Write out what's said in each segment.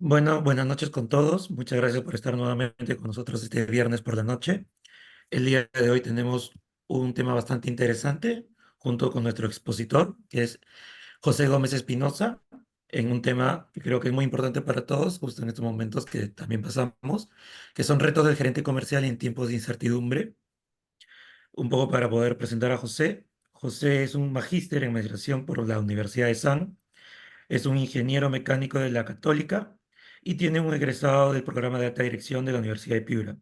Bueno, buenas noches con todos. Muchas gracias por estar nuevamente con nosotros este viernes por la noche. El día de hoy tenemos un tema bastante interesante junto con nuestro expositor, que es José Gómez Espinosa, en un tema que creo que es muy importante para todos, justo en estos momentos que también pasamos, que son retos del gerente comercial en tiempos de incertidumbre. Un poco para poder presentar a José. José es un magíster en administración por la Universidad de San. Es un ingeniero mecánico de la Católica y tiene un egresado del programa de alta dirección de la Universidad de Piura.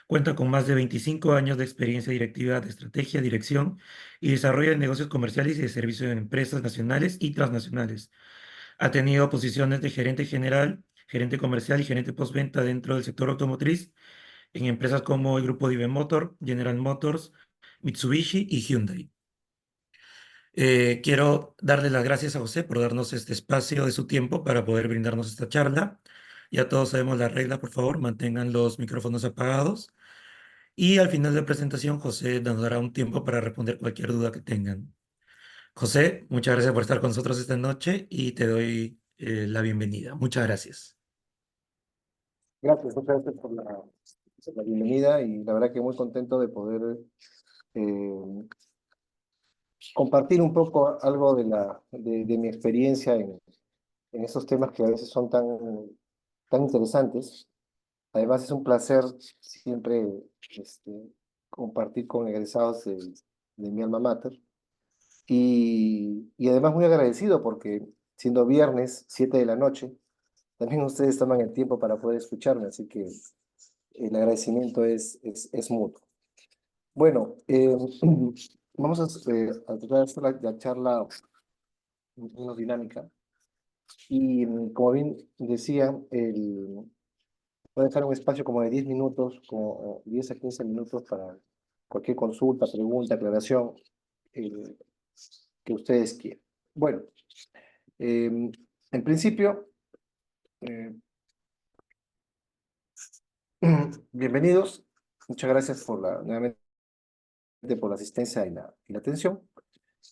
Cuenta con más de 25 años de experiencia directiva de estrategia, dirección y desarrollo de negocios comerciales y de servicios en empresas nacionales y transnacionales. Ha tenido posiciones de gerente general, gerente comercial y gerente postventa dentro del sector automotriz en empresas como el grupo Dive Motor, General Motors, Mitsubishi y Hyundai. Quiero darle las gracias a José por darnos este espacio de su tiempo para poder brindarnos esta charla. Ya todos sabemos la regla, por favor, mantengan los micrófonos apagados. Y al final de la presentación, José nos dará un tiempo para responder cualquier duda que tengan. José, muchas gracias por estar con nosotros esta noche y te doy la bienvenida. Muchas gracias. Gracias, muchas gracias por la bienvenida y la verdad que muy contento de poder eh, compartir un poco algo de mi experiencia en esos temas que a veces son tan interesantes. Además es un placer siempre este, compartir con egresados de mi alma mater y además muy agradecido porque siendo viernes, 7 de la noche, también ustedes toman el tiempo para poder escucharme, así que el agradecimiento es mutuo. Bueno, vamos a tratar de hacer la charla menos dinámica. Y como bien decía, voy a dejar un espacio como de 10 minutos, como 10 a 15 minutos para cualquier consulta, pregunta, aclaración eh, que ustedes quieran. Bueno, en principio, eh, bienvenidos. Muchas gracias nuevamente por la asistencia y la atención.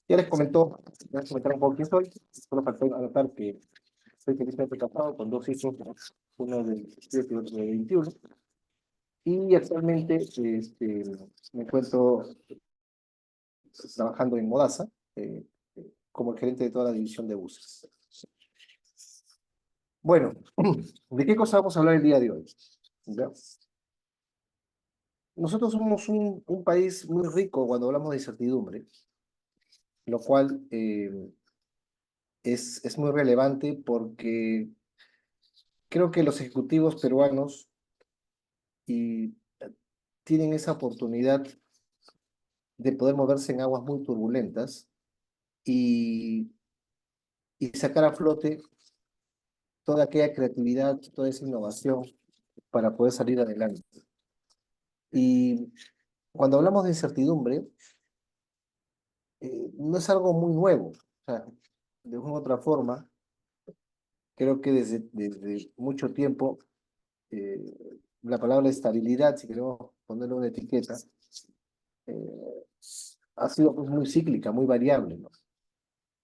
Ya voy a comentar un poco quién soy. Solo faltó anotar que soy felizmente casado con dos hijos, uno de 17 y otro de 21. Y actualmente me encuentro trabajando en Modasa como el gerente de toda la división de buses. Bueno, ¿de qué cosa vamos a hablar el día de hoy? ¿Ya? Nosotros somos un país muy rico cuando hablamos de incertidumbre, lo cual es muy relevante porque creo que los ejecutivos peruanos y tienen esa oportunidad de poder moverse en aguas muy turbulentas y, y sacar a flote toda aquella creatividad, toda esa innovación para poder salir adelante. Y cuando hablamos de incertidumbre, no es algo muy nuevo. O sea, de una u otra forma, creo que desde mucho tiempo, eh, la palabra estabilidad, si queremos ponerle una etiqueta, eh, ha sido pues, muy cíclica, muy variable, ¿no?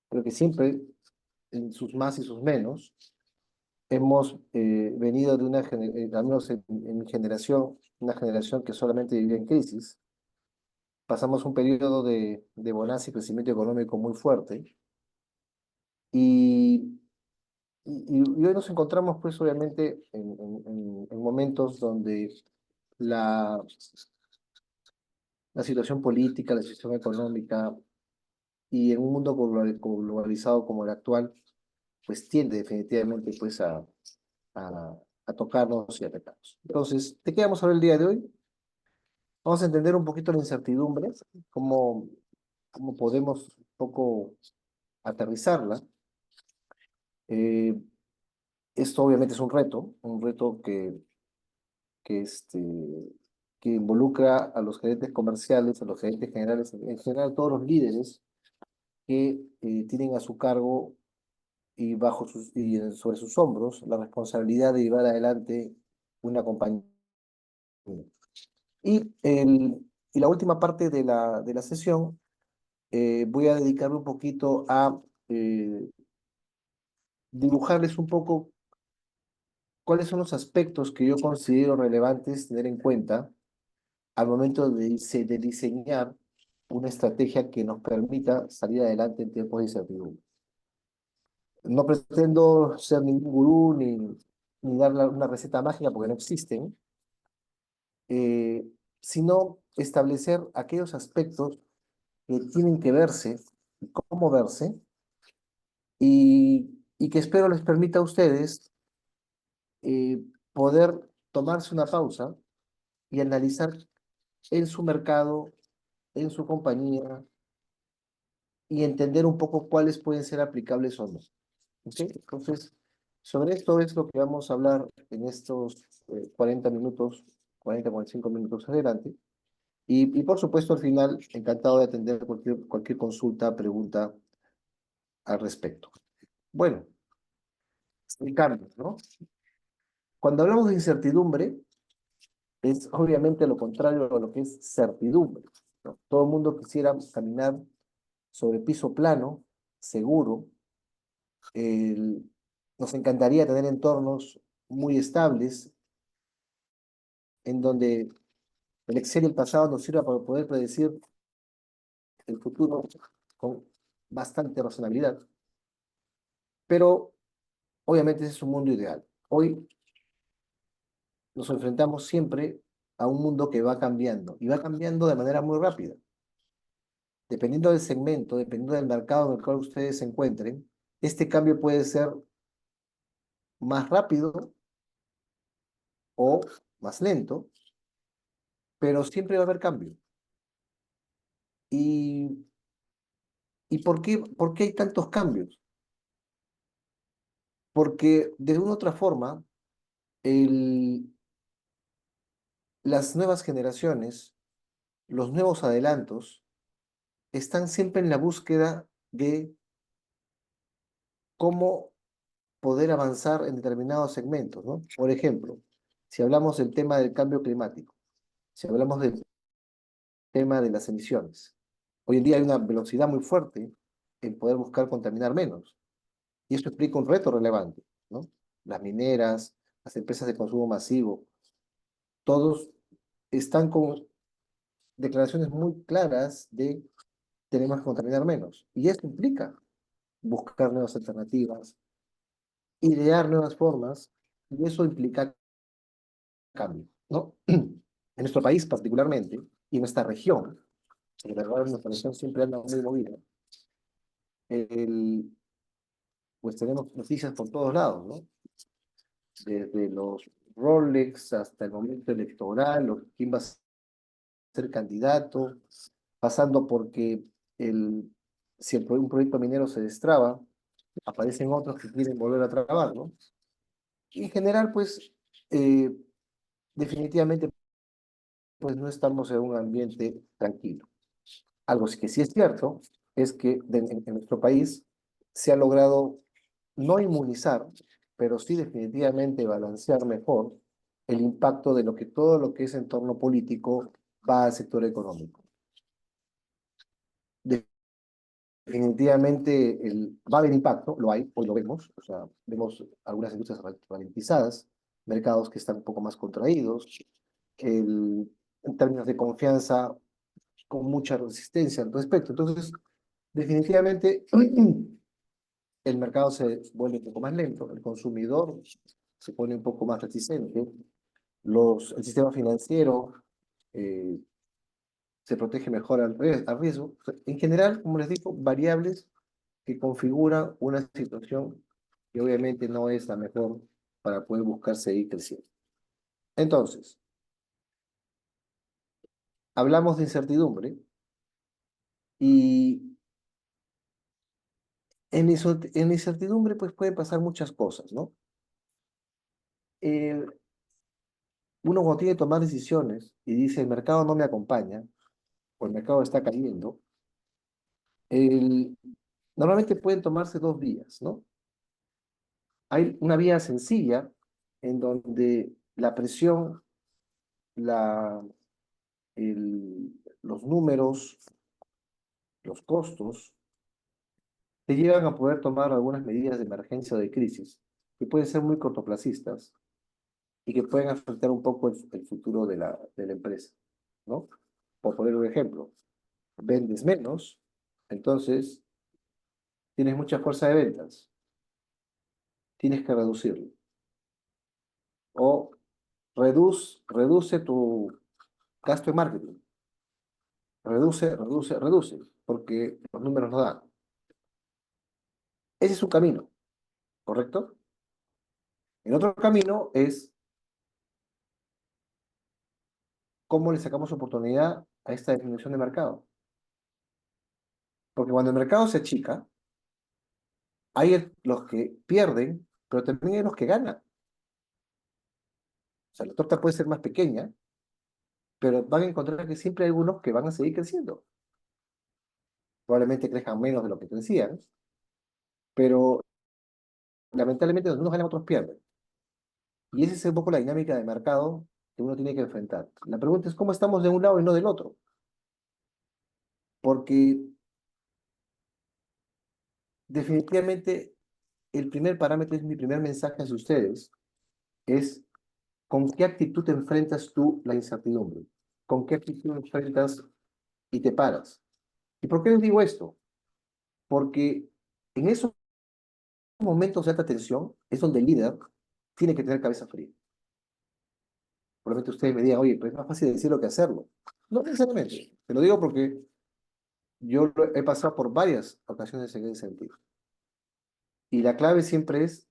Creo que siempre, en sus más y sus menos, hemos venido de al menos en mi generación, una generación que solamente vivía en crisis. Pasamos un periodo de bonanza y crecimiento económico muy fuerte y, y hoy nos encontramos pues obviamente en momentos donde la, la situación política, la situación económica y en un mundo globalizado como el actual, pues tiende definitivamente pues a tocarnos y atacarnos. Entonces, ¿de qué vamos a hablar el día de hoy? Vamos a entender un poquito la incertidumbre, cómo podemos un poco aterrizarla. Eh, Esto obviamente es un reto que, este, que involucra a los gerentes comerciales, a los gerentes generales, en general todos los líderes que tienen a su cargo sobre sus hombros la responsabilidad de llevar adelante una compañía. Y, y la última parte de la sesión voy a dedicarme un poquito a dibujarles un poco cuáles son los aspectos que yo considero relevantes tener en cuenta al momento de diseñar una estrategia que nos permita salir adelante en tiempos de incertidumbre. No pretendo ser ningún gurú ni dar una receta mágica porque no existen, eh, sino establecer aquellos aspectos que tienen que verse, cómo verse, y que espero les permita a ustedes eh, poder tomarse una pausa y analizar en su mercado, en su compañía, y entender un poco cuáles pueden ser aplicables o no. ¿Ok? Entonces, sobre esto es lo que vamos a hablar en estos 40 minutos, 45 minutos adelante. Y por supuesto, al final, encantado de atender cualquier consulta, pregunta al respecto. Bueno, el cambio, ¿no? Cuando hablamos de incertidumbre, es obviamente lo contrario a lo que es certidumbre, ¿no? Todo el mundo quisiera caminar sobre piso plano, seguro. el- Nos encantaría tener entornos muy estables, en donde el Excel y el pasado nos sirva para poder predecir el futuro con bastante razonabilidad. Pero obviamente ese es un mundo ideal. Hoy nos enfrentamos siempre a un mundo que va cambiando y va cambiando de manera muy rápida. Dependiendo del segmento, dependiendo del mercado en el cual ustedes se encuentren, este cambio puede ser más rápido o más lento, pero siempre va a haber cambio. ¿Y, por qué hay tantos cambios? Porque de una u otra forma, el, las nuevas generaciones, los nuevos adelantos, están siempre en la búsqueda de cómo poder avanzar en determinados segmentos, ¿no? Por ejemplo, si hablamos del tema del cambio climático, si hablamos del tema de las emisiones, hoy en día hay una velocidad muy fuerte en poder buscar contaminar menos. Y esto explica un reto relevante, ¿no? Las mineras, las empresas de consumo masivo, todos están con declaraciones muy claras de tenemos que contaminar menos. Y esto implica buscar nuevas alternativas, idear nuevas formas, y eso implica cambio, ¿no? En nuestro país particularmente, y en nuestra región, porque la verdad nuestra región siempre anda muy movida, el, pues tenemos noticias por todos lados, ¿no? Desde los Rolex hasta el momento electoral, o quién va a ser candidato, pasando porque el, si un proyecto minero se destraba, aparecen otros que quieren volver a trabajar, ¿no? Y en general, pues, eh, definitivamente, pues no estamos en un ambiente tranquilo. Algo que sí es cierto es que en nuestro país se ha logrado no inmunizar, pero sí definitivamente balancear mejor el impacto de todo lo que es entorno político va al sector económico. Definitivamente va a haber impacto, lo hay, hoy lo vemos, o sea, vemos algunas industrias ralentizadas, mercados que están un poco más contraídos, en términos de confianza con mucha resistencia al respecto. Entonces, definitivamente el mercado se vuelve un poco más lento, el consumidor se pone un poco más reticente, el sistema financiero eh, se protege mejor al riesgo. En general, como les digo, variables que configuran una situación que obviamente no es la mejor para poder buscar seguir creciendo. Entonces, hablamos de incertidumbre y en la incertidumbre pues pueden pasar muchas cosas, ¿no? Eh, Uno cuando tiene que tomar decisiones y dice el mercado no me acompaña o el mercado está cayendo, el, normalmente pueden tomarse dos vías, ¿no? Hay una vía sencilla en donde la presión, la, los números, los costos, te llevan a poder tomar algunas medidas de emergencia o de crisis, que pueden ser muy cortoplacistas, y que pueden afectar un poco el futuro de la empresa, ¿no? Por poner un ejemplo, vendes menos, entonces tienes mucha fuerza de ventas, tienes que reducirlo. O reduce tu gasto en marketing, reduce, porque los números no dan. Ese es un camino, ¿correcto? El otro camino es cómo le sacamos oportunidad a esta disminución de mercado. Porque cuando el mercado se achica, hay los que pierden, pero también hay los que ganan. O sea, la torta puede ser más pequeña, pero van a encontrar que siempre hay algunos que van a seguir creciendo. Probablemente crezcan menos de lo que crecían, pero lamentablemente unos ganan, otros pierden. Y esa es un poco la dinámica de mercado que uno tiene que enfrentar. La pregunta es cómo estamos de un lado y no del otro. Porque definitivamente el primer parámetro es mi primer mensaje hacia ustedes, es con qué actitud te enfrentas tú la incertidumbre, con qué actitud enfrentas y te paras. ¿Y por qué les digo esto? Porque en esos momentos de alta tensión es donde el líder tiene que tener cabeza fría. Probablemente ustedes me digan, oye, pues es más fácil decirlo que hacerlo. No necesariamente. Te lo digo porque yo he pasado por varias ocasiones en ese sentido. Y la clave siempre es,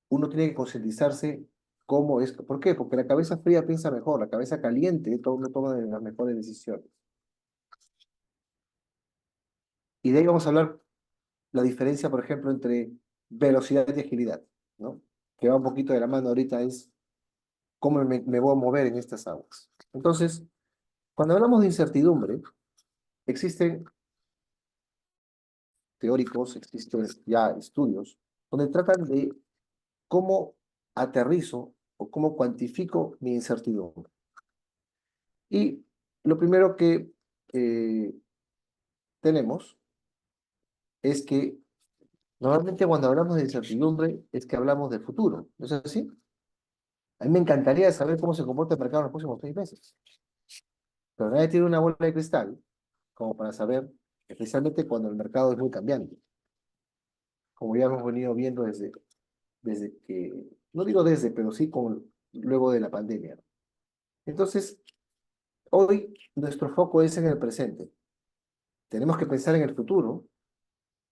uno tiene que concientizarse cómo es. ¿Por qué? Porque la cabeza fría piensa mejor, la cabeza caliente no toma las mejores decisiones. Y de ahí vamos a hablar la diferencia, por ejemplo, entre velocidad y agilidad, ¿no? Que va un poquito de la mano ahorita es cómo me voy a mover en estas aguas. Entonces, cuando hablamos de incertidumbre, existen teóricos, existen ya estudios donde tratan de cómo aterrizo o cómo cuantifico mi incertidumbre. Y lo primero que eh, tenemos es que normalmente cuando hablamos de incertidumbre es que hablamos del futuro, ¿no es así? A mí me encantaría saber cómo se comporta el mercado en los próximos 6 meses, pero nadie tiene una bola de cristal como para saber, especialmente cuando el mercado es muy cambiante, como ya hemos venido viendo desde que, no digo desde, pero sí luego de la pandemia. Entonces, hoy nuestro foco es en el presente. Tenemos que pensar en el futuro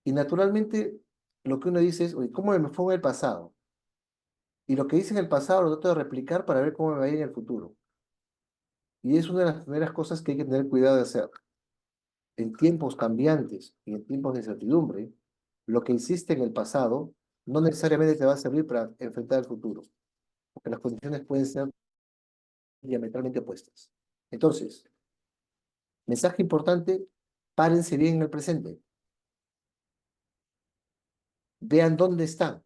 y naturalmente lo que uno dice es, oye, ¿cómo me fue en el pasado? Y lo que hice en el pasado lo trato de replicar para ver cómo me va a ir en el futuro. Y es una de las primeras cosas que hay que tener cuidado de hacer. En tiempos cambiantes y en tiempos de incertidumbre, lo que hiciste en el pasado no necesariamente te va a servir para enfrentar el futuro, porque las condiciones pueden ser diametralmente opuestas. Entonces, mensaje importante, párense bien en el presente, vean dónde están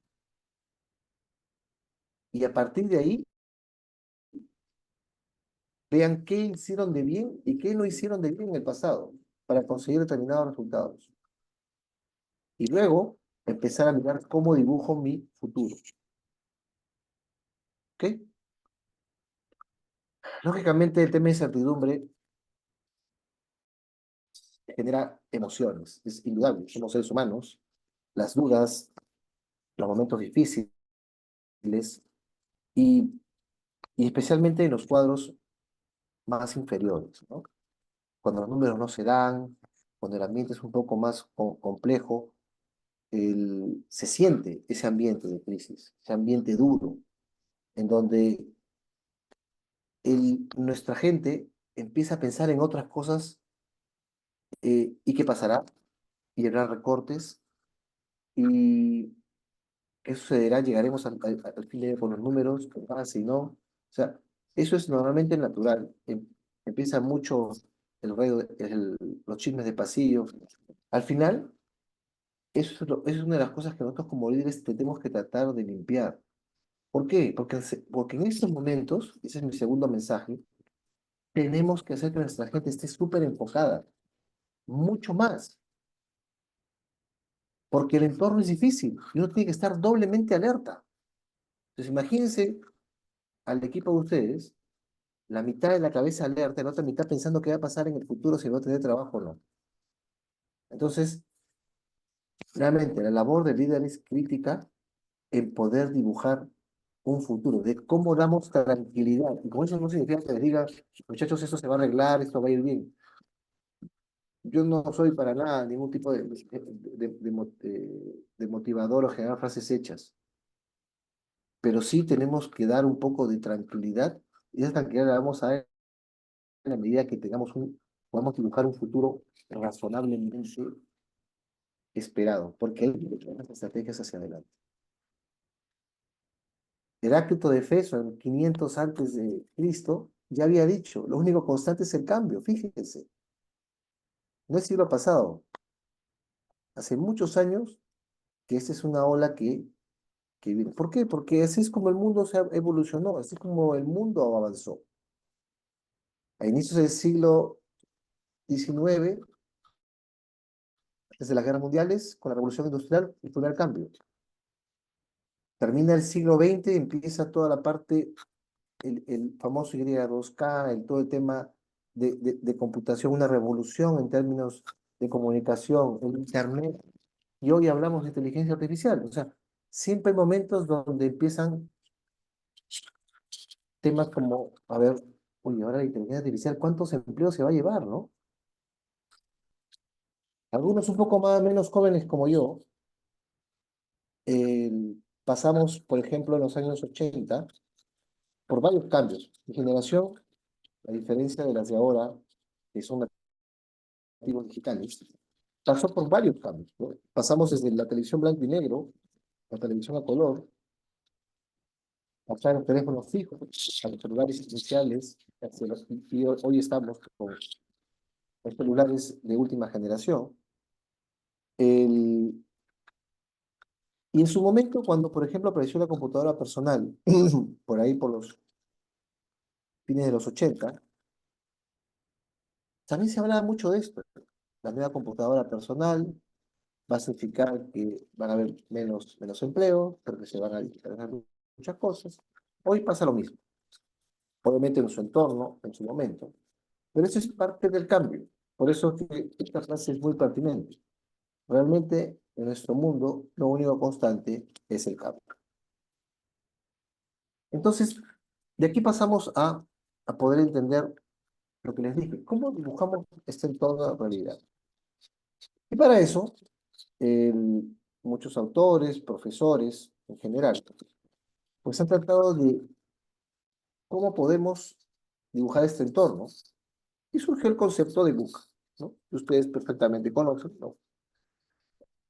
y a partir de ahí vean qué hicieron de bien y qué no hicieron de bien en el pasado para conseguir determinados resultados. Y luego empezar a mirar cómo dibujo mi futuro. ¿Ok? Lógicamente, el tema de incertidumbre genera emociones, es indudable, somos seres humanos, las dudas, los momentos difíciles y, y especialmente en los cuadros más inferiores, ¿no? Cuando los números no se dan, cuando el ambiente es un poco más complejo, se siente ese ambiente de crisis, ese ambiente duro, en donde nuestra gente empieza a pensar en otras cosas y qué pasará, y habrá recortes, y qué sucederá, llegaremos al fin de año con los números, qué pasa si no. O sea, eso es normalmente natural. Empieza mucho los chismes de pasillo. Al final, eso es una de las cosas que nosotros como líderes tenemos que tratar de limpiar. ¿Por qué? Porque en estos momentos, ese es mi segundo mensaje, tenemos que hacer que nuestra gente esté súper enfocada, mucho más, porque el entorno es difícil y uno tiene que estar doblemente alerta. Entonces, imagínense al equipo de ustedes, la mitad de la cabeza alerta, la otra mitad pensando qué va a pasar en el futuro, si va a tener trabajo o no. Entonces, realmente, la labor del líder es crítica en poder dibujar un futuro, de cómo damos tranquilidad. Y con eso no significa que les diga, muchachos, esto se va a arreglar, esto va a ir bien. Yo no soy para nada ningún tipo de motivador o generar frases hechas, pero sí tenemos que dar un poco de tranquilidad y esa tranquilidad la vamos a dar en la medida que podamos dibujar un futuro razonablemente esperado, porque hay las estrategias hacia adelante. Heráclito de Éfeso, en 500 antes de Cristo, ya había dicho, lo único constante es el cambio, fíjense, no es siglo pasado, hace muchos años que esta es una ola que viene. ¿Por qué? Porque así es como el mundo se evolucionó, así es como el mundo avanzó. A inicios del siglo XIX, desde las guerras mundiales, con la revolución industrial, el primer cambio. Termina el siglo XX, empieza toda la parte, el famoso Y2K, todo el tema de computación, una revolución en términos de comunicación, el Internet, y hoy hablamos de inteligencia artificial. O sea, siempre hay momentos donde empiezan temas como, a ver, oye, ahora la inteligencia artificial, ¿cuántos empleos se va a llevar, no? Algunos un poco más, menos jóvenes como yo, pasamos, por ejemplo, en los años 80 por varios cambios. Mi generación, a diferencia de las de ahora, que son nativos digitales, pasó por varios cambios, ¿no? Pasamos desde la televisión blanco y negro, la televisión a color, pasar a los teléfonos fijos, a los celulares iniciales, y hoy estamos con los celulares de última generación. El, y en su momento, cuando, por ejemplo, apareció la computadora personal, por ahí por los fines de los 80, también se hablaba mucho de esto. La nueva computadora personal va a significar que van a haber menos empleo, pero que se van a digitalizar muchas cosas. Hoy pasa lo mismo, obviamente en su entorno, en su momento, pero eso es parte del cambio. Por eso que esta frase es muy pertinente. Realmente, en nuestro mundo, lo único constante es el cambio. Entonces, de aquí pasamos a poder entender lo que les dije. ¿Cómo dibujamos este entorno de realidad? Y para eso, muchos autores, profesores en general, pues han tratado de cómo podemos dibujar este entorno. Y surgió el concepto de VUCA, ¿no? Que ustedes perfectamente conocen, ¿no?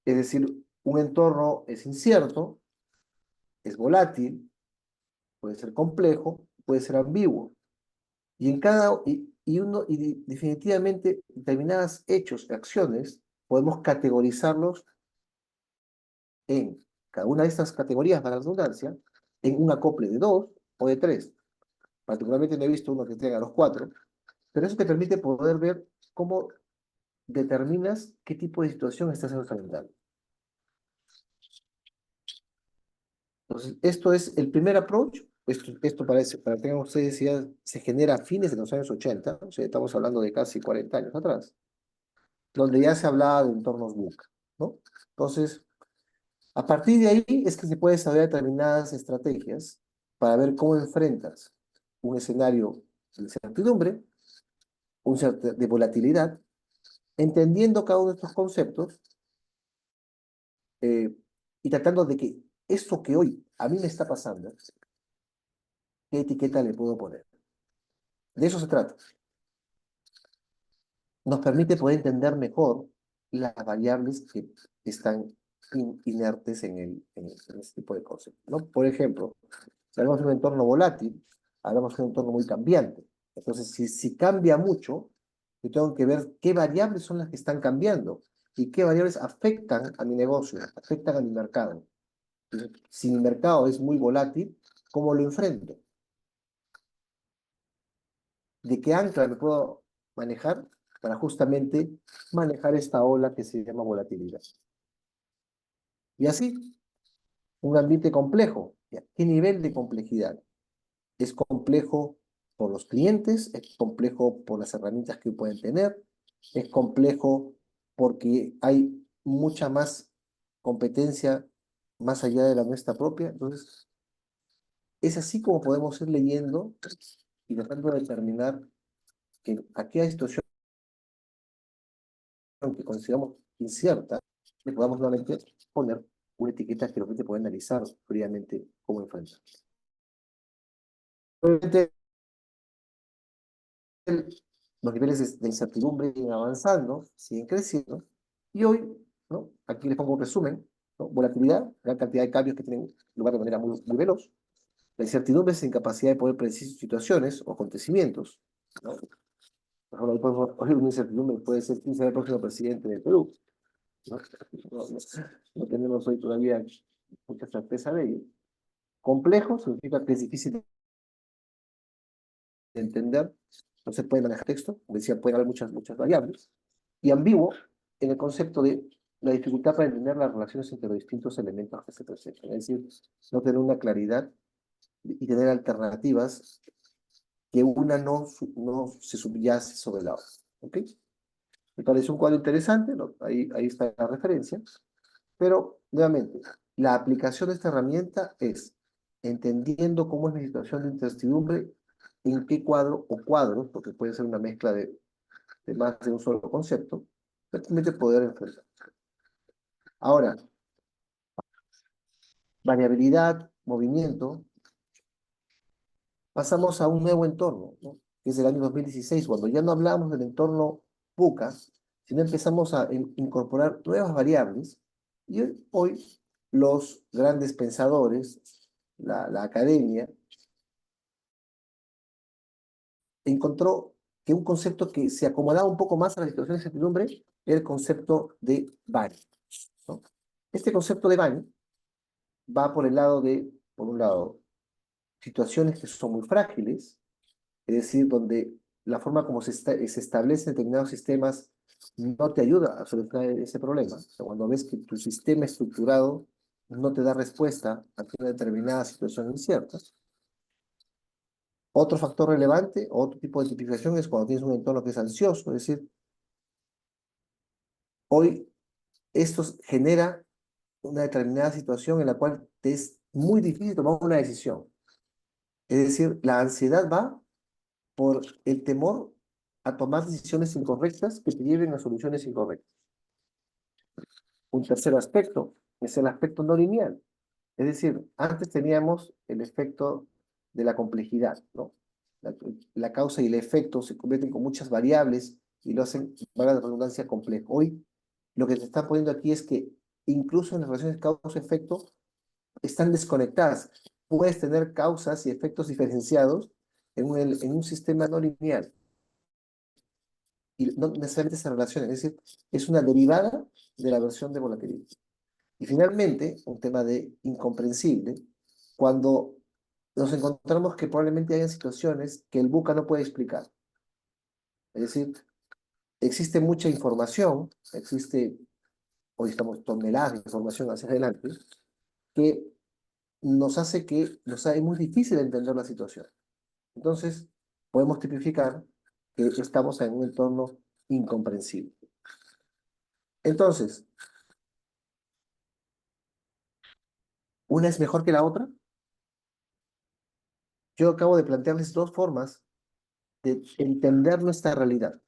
Es decir, un entorno es incierto, es volátil, puede ser complejo, puede ser ambiguo. Y definitivamente determinados hechos, acciones, podemos categorizarlos en cada una de estas categorías, para la redundancia, en un acople de dos o de tres. Particularmente no he visto uno que tenga los cuatro, pero eso te permite poder ver cómo determinas qué tipo de situación estás enfrentando. Entonces, esto es el primer approach. Esto parece, para que tengan ustedes idea, se genera a fines de los años 80, o sea, estamos hablando de casi 40 años atrás, donde ya se hablaba de entornos VUCA, ¿no? Entonces, a partir de ahí es que se puede saber determinadas estrategias para ver cómo enfrentas un escenario de incertidumbre, de volatilidad, entendiendo cada uno de estos conceptos eh, y tratando de que esto que hoy a mí me está pasando, ¿qué etiqueta le puedo poner? De eso se trata. Nos permite poder entender mejor las variables que están inertes en este tipo de conceptos, ¿no? Por ejemplo, si hablamos de un entorno volátil, hablamos de un entorno muy cambiante. Entonces, si cambia mucho, yo tengo que ver qué variables son las que están cambiando y qué variables afectan a mi negocio, afectan a mi mercado. Entonces, si mi mercado es muy volátil, ¿cómo lo enfrento? ¿De qué ancla me puedo manejar para justamente manejar esta ola que se llama volatilidad? Y así, un ambiente complejo. ¿Qué nivel de complejidad? Es complejo por los clientes, es complejo por las herramientas que pueden tener, es complejo porque hay mucha más competencia más allá de la nuestra propia. Entonces, es así como podemos ir leyendo y tratando de determinar que aquella situación que consideramos incierta, le podamos nuevamente poner una etiqueta que realmente puede analizar fríamente cómo enfrentar. Obviamente, los niveles de incertidumbre siguen avanzando, siguen creciendo, y hoy, ¿no? Aquí les pongo un resumen, ¿no? Volatilidad, gran cantidad de cambios que tienen lugar de manera muy veloz. La incertidumbre es la incapacidad de poder predecir situaciones o acontecimientos, ¿no? Por ejemplo, hoy podemos oír una incertidumbre, puede ser quién será el próximo presidente del Perú, ¿no? No, no, no tenemos hoy todavía mucha certeza de ello. Complejo significa que es difícil de entender, no se puede manejar texto, como decía, pueden haber muchas variables, y ambiguo en el concepto de la dificultad para entender las relaciones entre los distintos elementos que se presentan, es decir, no tener una claridad y tener alternativas que una no se subyace sobre la otra. ¿Ok? Me parece un cuadro interesante, ¿no? Ahí está la referencia, pero nuevamente, la aplicación de esta herramienta es entendiendo cómo es mi situación de incertidumbre, en qué cuadro o cuadros, porque puede ser una mezcla de más de un solo concepto, realmente poder enfrentar. Ahora, variabilidad, movimiento, pasamos a un nuevo entorno, ¿no? Que es el año 2016, cuando ya no hablamos del entorno PUCA, sino empezamos a incorporar nuevas variables, y hoy los grandes pensadores, la academia, encontró que un concepto que se acomodaba un poco más a la situación de incertidumbre era el concepto de Bani, ¿no? Este concepto de Bani va por el lado de, por un lado, situaciones que son muy frágiles, es decir, donde la forma como se establecen determinados sistemas no te ayuda a solucionar ese problema. O sea, cuando ves que tu sistema estructurado no te da respuesta ante una determinada situación incierta. Otro factor relevante, otro tipo de tipificación es cuando tienes un entorno que es ansioso, es decir, hoy esto genera una determinada situación en la cual te es muy difícil tomar una decisión. Es decir, la ansiedad va por el temor a tomar decisiones incorrectas que te lleven a soluciones incorrectas. Un tercer aspecto es el aspecto no lineal. Es decir, antes teníamos el efecto de la complejidad, ¿no? La causa y el efecto se convierten con muchas variables y lo hacen, valga la redundancia, complejo. Hoy lo que se está poniendo aquí es que incluso en las relaciones causa-efecto están desconectadas. Puedes tener causas y efectos diferenciados en un sistema no lineal y no necesariamente se relacionan, es decir, es una derivada de la versión de volatilidad. Y finalmente, un tema de incomprensible, cuando nos encontramos que probablemente hayan situaciones que el buca no puede explicar. Es decir, existe mucha información, existe, hoy estamos toneladas de información hacia adelante, que nos hace muy difícil entender la situación. Entonces, podemos tipificar que estamos en un entorno incomprensible. Entonces, ¿una es mejor que la otra? Yo acabo de plantearles dos formas de entender nuestra realidad,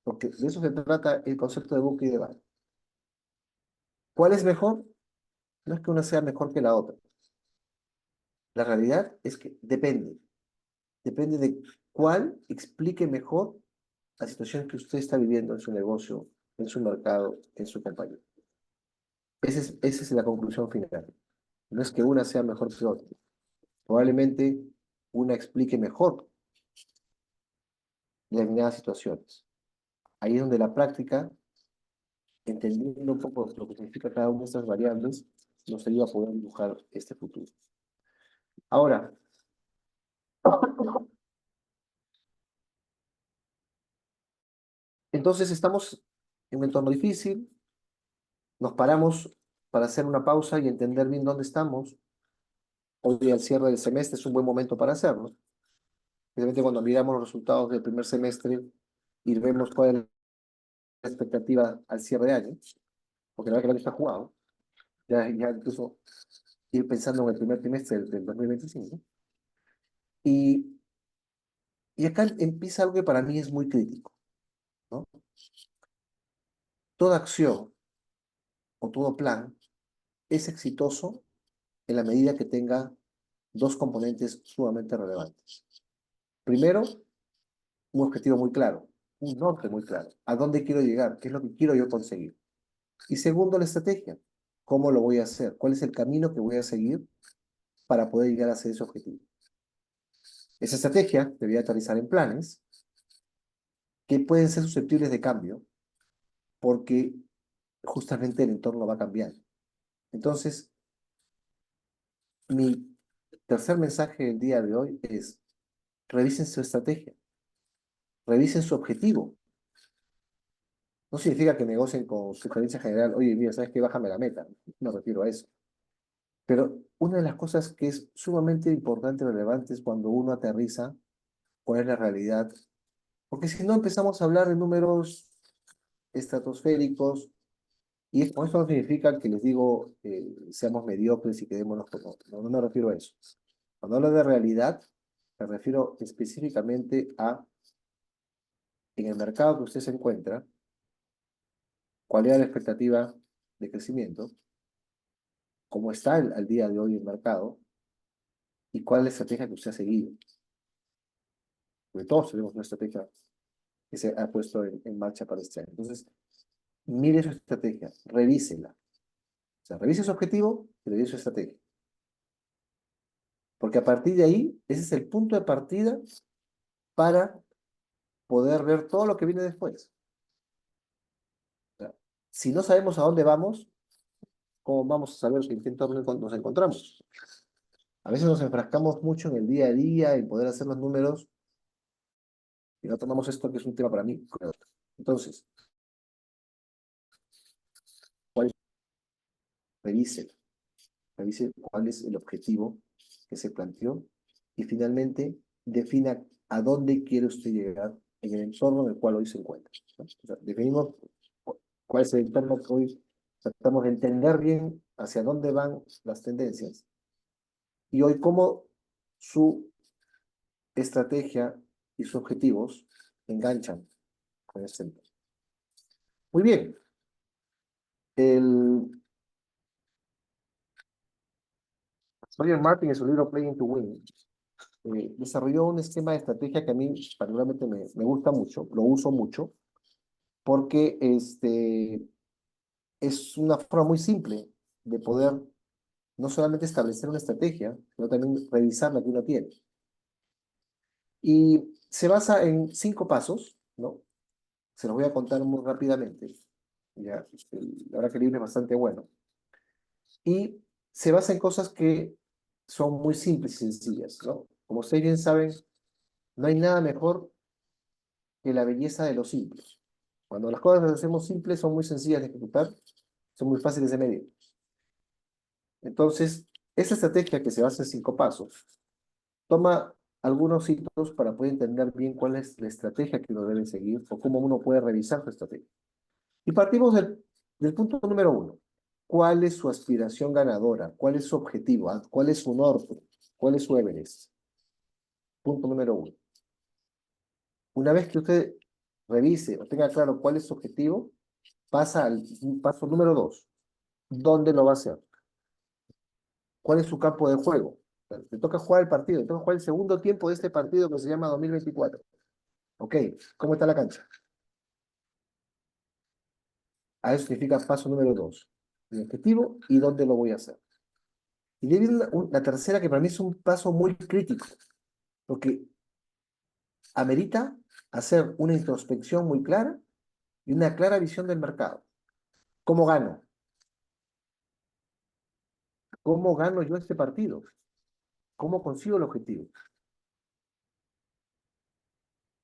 porque de eso se trata el concepto de bucle y de Bani. ¿Cuál es mejor? No es que una sea mejor que la otra. La realidad es que depende de cuál explique mejor la situación que usted está viviendo en su negocio, en su mercado, en su compañía. Esa es la conclusión final. No es que una sea mejor que otra. Probablemente una explique mejor determinadas situaciones. Ahí es donde la práctica, entendiendo un poco lo que significa cada una de estas variables, nos ayuda a poder dibujar este futuro. Ahora, entonces estamos en un entorno difícil, nos paramos para hacer una pausa y entender bien dónde estamos. Hoy al cierre del semestre es un buen momento para hacerlo. especialmente cuando miramos los resultados del primer semestre y vemos cuál es la expectativa al cierre de año, porque la verdad que el año está jugado, ya incluso ir pensando en el primer trimestre del 2025. Y, y acá empieza algo que para mí es muy crítico, ¿no? Toda acción o todo plan es exitoso en la medida que tenga dos componentes sumamente relevantes. Primero, un objetivo muy claro, un norte muy claro. ¿A dónde quiero llegar? ¿Qué es lo que quiero yo conseguir? Y segundo, la estrategia. ¿Cómo lo voy a hacer? ¿Cuál es el camino que voy a seguir para poder llegar a ese objetivo? Esa estrategia debería aterrizar en planes que pueden ser susceptibles de cambio porque justamente el entorno va cambiando. Entonces, mi tercer mensaje del día de hoy es: revisen su estrategia, revisen su objetivo. No significa que negocien con su gerencia general, oye, mira, ¿sabes qué? Bájame la meta. No me refiero a eso. Pero una de las cosas que es sumamente importante y relevante es cuando uno aterriza cuál es la realidad. Porque si no empezamos a hablar de números estratosféricos, y con esto no significa que les digo seamos mediocres y quedémonos con... No, no me refiero a eso. Cuando hablo de realidad, me refiero específicamente a, en el mercado que usted se encuentra, cuál es la expectativa de crecimiento, cómo está al día de hoy el mercado y cuál es la estrategia que usted ha seguido. Porque todos tenemos una estrategia que se ha puesto en marcha para este año. Entonces, mire su estrategia, revísela. O sea, revise su objetivo y revise su estrategia. Porque a partir de ahí, ese es el punto de partida para poder ver todo lo que viene después. O sea, si no sabemos a dónde vamos, ¿cómo vamos a saber en qué entorno nos encontramos? A veces nos enfrascamos mucho en el día a día, en poder hacer los números, y no tomamos esto que es un tema para mí. Entonces, revise, revise cuál es el objetivo que se planteó y finalmente defina a dónde quiere usted llegar en el entorno en el cual hoy se encuentra, ¿no? O sea, definimos cuál es el entorno que hoy tratamos de entender bien hacia dónde van las tendencias y hoy cómo su estrategia y sus objetivos enganchan con ese entorno. Muy bien. El Roger Martin en su libro Playing to Win desarrolló un esquema de estrategia que a mí particularmente me gusta mucho, lo uso mucho, porque es una forma muy simple de poder no solamente establecer una estrategia, sino también revisar la que uno tiene. Y se basa en 5 pasos, ¿no? Se los voy a contar muy rápidamente. Ya, la verdad que el libro es bastante bueno. Y se basa en cosas que son muy simples y sencillas, ¿no? Como ustedes bien saben, no hay nada mejor que la belleza de lo simple. Cuando las cosas las hacemos simples, son muy sencillas de ejecutar, son muy fáciles de medir. Entonces, esa estrategia que se basa en 5 pasos, toma algunos hitos para poder entender bien cuál es la estrategia que uno debe seguir o cómo uno puede revisar su estrategia. Y partimos del punto número 1. ¿Cuál es su aspiración ganadora? ¿Cuál es su objetivo? ¿Cuál es su norte? ¿Cuál es su Everest? Punto número 1. Una vez que usted revise o tenga claro cuál es su objetivo, pasa al paso número 2. ¿Dónde lo va a hacer? ¿Cuál es su campo de juego? Le toca jugar el partido, le toca jugar el segundo tiempo de este partido que se llama 2024. Ok, ¿cómo está la cancha? A eso significa paso número 2. Mi objetivo y dónde lo voy a hacer. Y de ahí viene la tercera, que para mí es un paso muy crítico, porque amerita hacer una introspección muy clara y una clara visión del mercado. ¿Cómo gano? ¿Cómo gano yo este partido? ¿Cómo consigo el objetivo?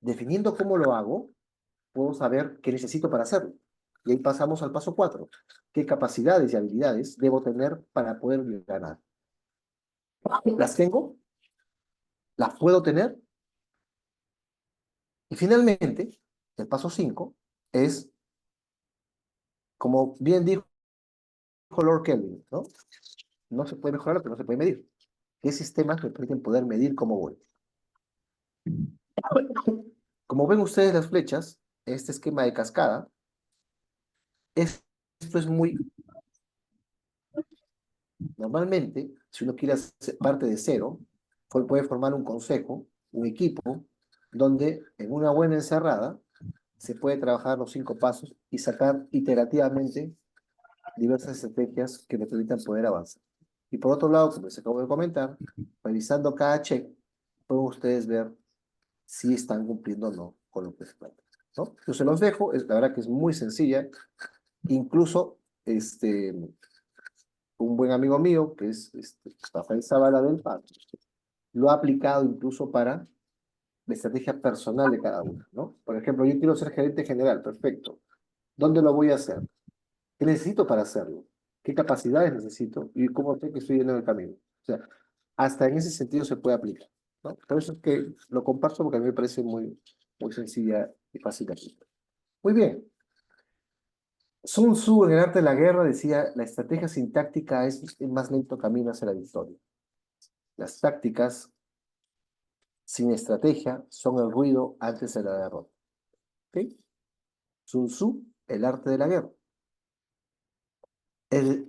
Definiendo cómo lo hago, puedo saber qué necesito para hacerlo. Y ahí pasamos al paso 4. ¿Qué capacidades y habilidades debo tener para poder ganar? ¿Las tengo? ¿Las puedo tener? Y finalmente, el paso 5 es, como bien dijo Lord Kelvin, ¿no? No se puede mejorar lo que no se puede medir. ¿Qué sistemas me permiten poder medir cómo voy? Como ven ustedes las flechas, este esquema de cascada, esto es muy... Normalmente, si uno quiere hacer parte de cero, puede formar un consejo, un equipo, donde en una buena encerrada se puede trabajar los 5 pasos y sacar iterativamente diversas estrategias que le permitan poder avanzar. Y por otro lado, como les acabo de comentar, revisando cada check, pueden ustedes ver si están cumpliendo o no con lo que se plantea, ¿no? Yo se los dejo, la verdad que es muy sencilla, incluso un buen amigo mío, que es Rafael Zavala del PAC, lo ha aplicado incluso para la estrategia personal de cada uno, ¿no? Por ejemplo, yo quiero ser gerente general, perfecto. ¿Dónde lo voy a hacer? ¿Qué necesito para hacerlo? ¿Qué capacidades necesito? ¿Y cómo sé que estoy yendo en el camino? O sea, hasta en ese sentido se puede aplicar, ¿no? Por eso es que lo comparto porque a mí me parece muy sencilla y fácil de aplicar. Muy bien. Sun Tzu en el arte de la guerra decía, la estrategia sintáctica es el más lento camino hacia la victoria. Las tácticas sin estrategia son el ruido antes de la derrota. ¿Ok? Sun Tzu, el arte de la guerra. El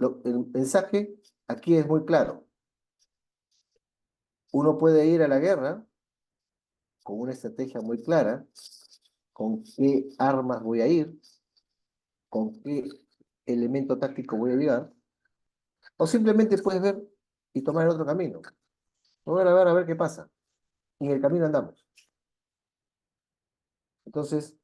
mensaje aquí es muy claro. Uno puede ir a la guerra con una estrategia muy clara, con qué armas voy a ir, con qué elemento táctico voy a llegar, o simplemente puedes ver y tomar el otro camino. A ver qué pasa. Y en el camino andamos. Entonces,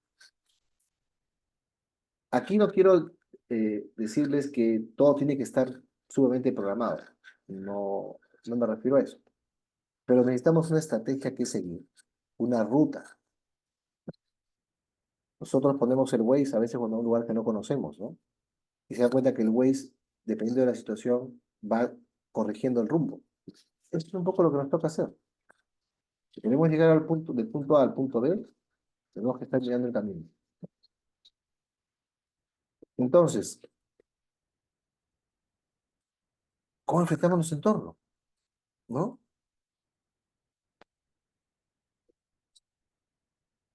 aquí no quiero decirles que todo tiene que estar sumamente programado. No, no me refiero a eso. Pero necesitamos una estrategia que seguir, una ruta. Nosotros ponemos el Waze a veces cuando a un lugar que no conocemos, ¿no? Y se da cuenta que el Waze, dependiendo de la situación, va corrigiendo el rumbo. Esto es un poco lo que nos toca hacer. Si queremos llegar al punto, del punto A al punto B, tenemos que estar llegando el camino. Entonces, ¿cómo enfrentamos nuestro entorno? ¿No?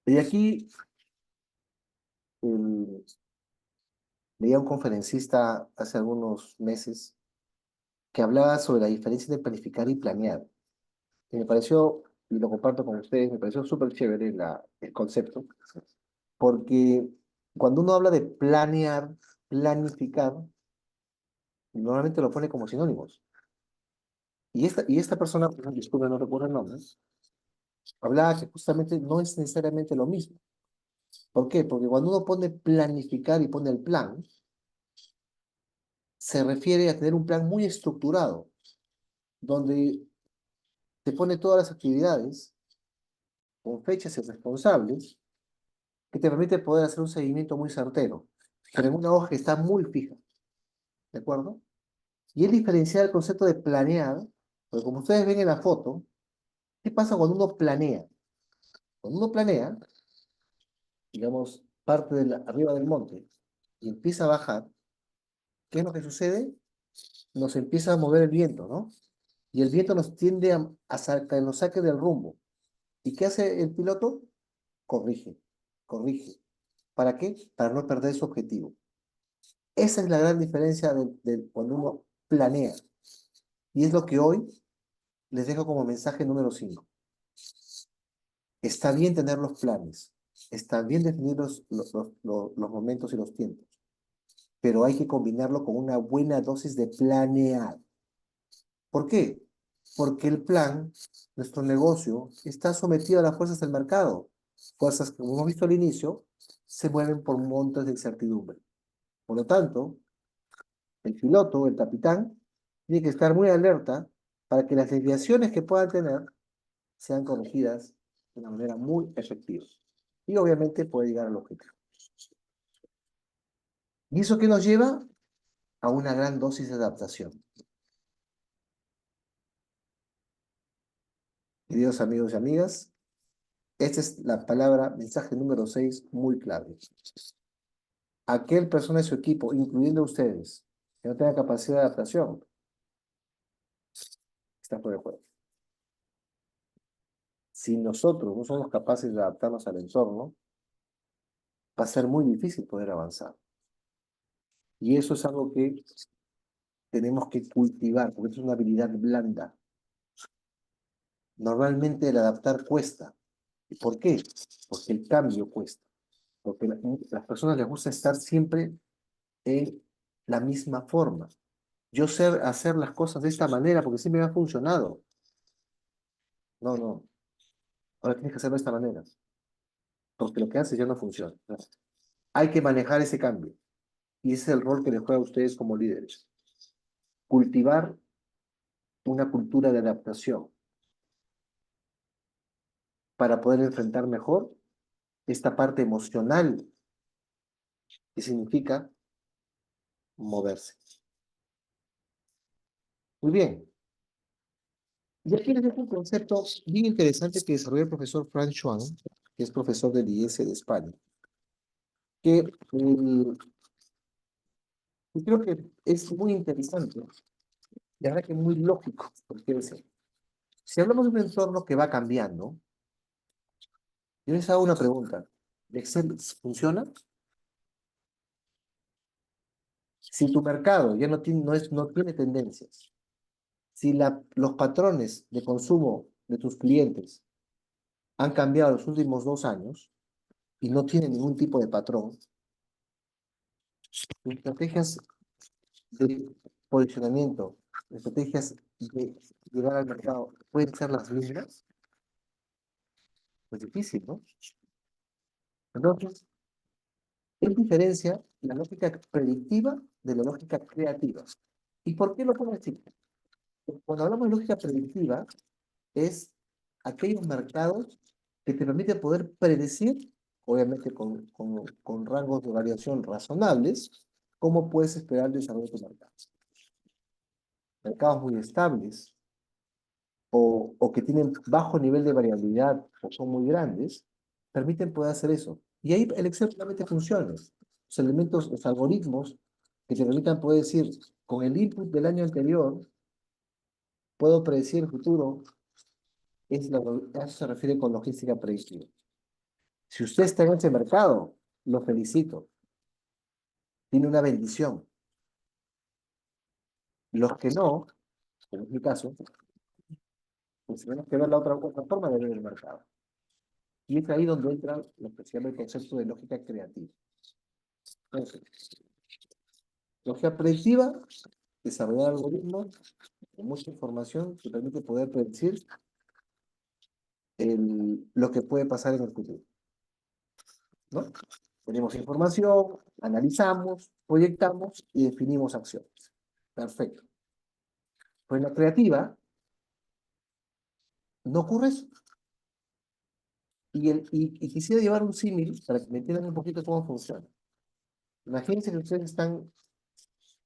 Y aquí el, leía un conferencista hace algunos meses que hablaba sobre la diferencia de planificar y planear. Y me pareció, y lo comparto con ustedes, me pareció súper chévere el concepto, porque cuando uno habla de planear, planificar, normalmente lo pone como sinónimos. Y esta persona, disculpe, no recuerdo el nombre, hablaba que justamente no es necesariamente lo mismo. ¿Por qué? Porque cuando uno pone planificar y pone el plan, se refiere a tener un plan muy estructurado, donde te pone todas las actividades con fechas y responsables que te permite poder hacer un seguimiento muy certero, pero en una hoja que está muy fija, ¿de acuerdo? Y es diferenciar el concepto de planear, porque como ustedes ven en la foto, ¿qué pasa cuando uno planea? Cuando uno planea, digamos, parte de arriba del monte y empieza a bajar, ¿qué es lo que sucede? Nos empieza a mover el viento, ¿no? Y el viento nos tiende que nos saque del rumbo. ¿Y qué hace el piloto? Corrige, corrige. ¿Para qué? Para no perder su objetivo. Esa es la gran diferencia de cuando uno planea. Y es lo que hoy les dejo como mensaje número 5. Está bien tener los planes, está bien definir los momentos y los tiempos, pero hay que combinarlo con una buena dosis de planear. ¿Por qué? Porque el plan, nuestro negocio, está sometido a las fuerzas del mercado. Fuerzas que, como hemos visto al inicio, se mueven por montes de incertidumbre. Por lo tanto, el piloto, el capitán, tiene que estar muy alerta para que las desviaciones que puedan tener sean corregidas de una manera muy efectiva. Y obviamente puede llegar al objetivo. ¿Y eso qué nos lleva? A una gran dosis de adaptación. Queridos amigos y amigas, Esta es la palabra, mensaje número 6, muy clave. Aquel persona de su equipo, incluyendo ustedes, que no tenga capacidad de adaptación, está fuera de juego. Si nosotros no somos capaces de adaptarnos al entorno, va a ser muy difícil poder avanzar. Y eso es algo que tenemos que cultivar, porque es una habilidad blanda. Normalmente el adaptar cuesta. ¿Y por qué? Porque el cambio cuesta. Porque las personas les gusta estar siempre en la misma forma. Yo sé hacer las cosas de esta manera porque siempre me ha funcionado. No, no. Ahora tienes que hacerlo de esta manera. Porque lo que haces ya no funciona. Hay que manejar ese cambio. Y ese es el rol que les juega a ustedes como líderes. Cultivar una cultura de adaptación para poder enfrentar mejor esta parte emocional que significa moverse. Muy bien. Y aquí les dejo un concepto bien interesante que desarrolló el profesor Frank Schwann, que es profesor del IES de España, que yo creo que es muy interesante, y la verdad que muy lógico, porque si hablamos de un entorno que va cambiando, yo les hago una pregunta. ¿El Excel funciona? Si tu mercado ya no tiene tendencias, si los patrones de consumo de tus clientes han cambiado los últimos 2 años y no tienen ningún tipo de patrón, tus estrategias de posicionamiento, estrategias de llegar al mercado, ¿pueden ser las mismas? Pues difícil, ¿no? Entonces, ¿qué diferencia la lógica predictiva de la lógica creativa? ¿Y por qué lo pongo así? Cuando hablamos de lógica predictiva, es aquellos mercados que te permiten poder predecir, obviamente con rangos de variación razonables, cómo puedes esperar el desarrollo de tu mercado. Mercados muy estables o que tienen bajo nivel de variabilidad o son muy grandes, permiten poder hacer eso. Y ahí el Excel realmente funciona. Los elementos, los algoritmos que te permitan poder decir, con el input del año anterior, puedo predecir el futuro, a eso se refiere con logística predictiva. Si usted está en ese mercado, lo felicito. Tiene una bendición. Los que no, como es mi caso, pues tenemos que ver la otra forma de ver el mercado. Y es ahí donde entra lo que se llama el concepto de lógica creativa. Entonces, lógica predictiva, desarrollar algoritmos con mucha información que permite poder predecir lo que puede pasar en el futuro, ¿no? Tenemos información, analizamos, proyectamos y definimos acciones. Perfecto. Pues en la creativa no ocurre eso. Y quisiera llevar un símil para que me entiendan un poquito cómo funciona. Imagínense que ustedes están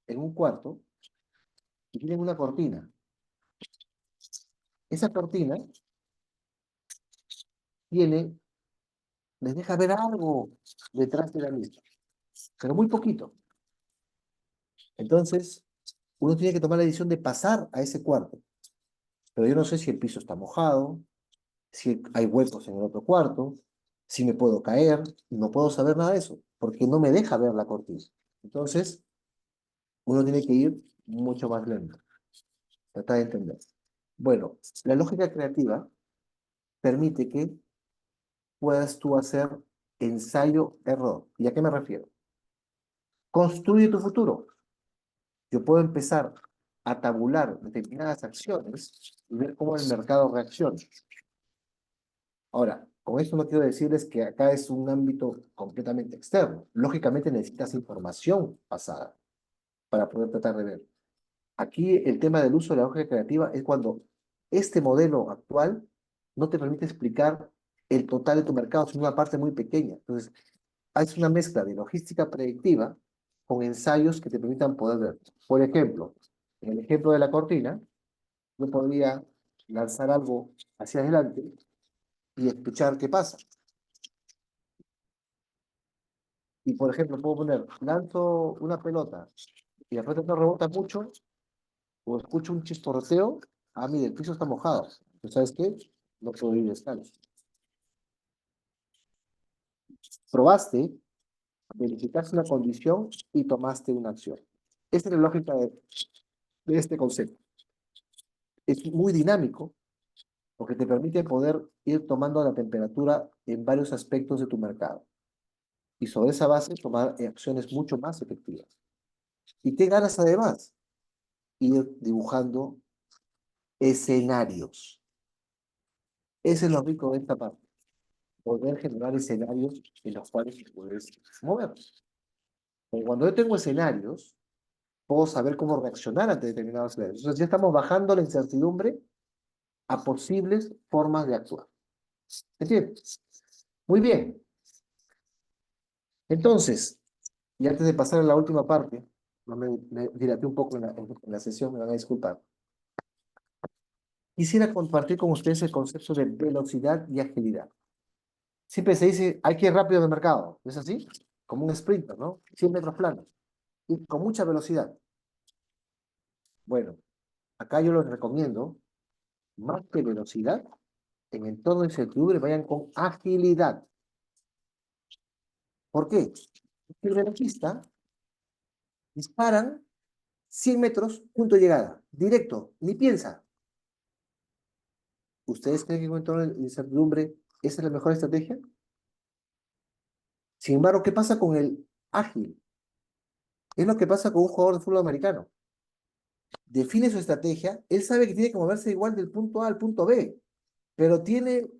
en un cuarto y tienen una cortina. Esa cortina tiene, les deja ver algo detrás de la misma, pero muy poquito. Entonces, uno tiene que tomar la decisión de pasar a ese cuarto. Pero yo no sé si el piso está mojado, si hay huecos en el otro cuarto, si me puedo caer, no puedo saber nada de eso, porque no me deja ver la cortina. Entonces, uno tiene que ir mucho más lento, tratar de entender. Bueno, la lógica creativa permite que puedas tú hacer ensayo-error. ¿Y a qué me refiero? Construye tu futuro. Yo puedo empezar a tabular determinadas acciones y ver cómo el mercado reacciona. Ahora, con esto no quiero decirles que acá es un ámbito completamente externo. Lógicamente necesitas información pasada para poder tratar de ver. Aquí el tema del uso de la lógica creativa es cuando este modelo actual no te permite explicar el total de tu mercado, sino una parte muy pequeña. Entonces, es una mezcla de logística predictiva con ensayos que te permitan poder ver. Por ejemplo, en el ejemplo de la cortina, yo podría lanzar algo hacia adelante y escuchar qué pasa. Y por ejemplo, puedo poner, lanzo una pelota y la pelota no rebota mucho, o escucho un chisporroteo, ah, mire, el piso está mojado. ¿Tú sabes qué? No puedo ir descalzo. Probaste, verificaste una condición y tomaste una acción. Esta es la lógica de este concepto. Es muy dinámico porque te permite poder ir tomando la temperatura en varios aspectos de tu mercado y sobre esa base tomar acciones mucho más efectivas. ¿Y qué ganas además? Ir dibujando escenarios. Ese es lo rico de esta parte, poder generar escenarios en los cuales te puedes mover. Porque cuando yo tengo escenarios, puedo saber cómo reaccionar ante determinados escenarios. Entonces ya estamos bajando la incertidumbre a posibles formas de actuar. ¿Entiendes? Muy bien. Entonces, y antes de pasar a la última parte, no me dilaté un poco en la sesión, me van a disculpar. Quisiera compartir con ustedes el concepto de velocidad y agilidad. Siempre se dice, hay que ir rápido en el mercado, ¿no es así? Como un sprinter, ¿no? 100 metros planos, y con mucha velocidad. Bueno, acá yo les recomiendo, más que velocidad, en entorno de incertidumbre vayan con agilidad. ¿Por qué? Porque el velocista disparan 100 metros, punto de llegada, directo, ni piensa. ¿Ustedes creen que en un entorno de incertidumbre esa es la mejor estrategia? Sin embargo, ¿qué pasa con el ágil? Es lo que pasa con un jugador de fútbol americano. Define su estrategia, él sabe que tiene que moverse igual del punto A al punto B, pero tiene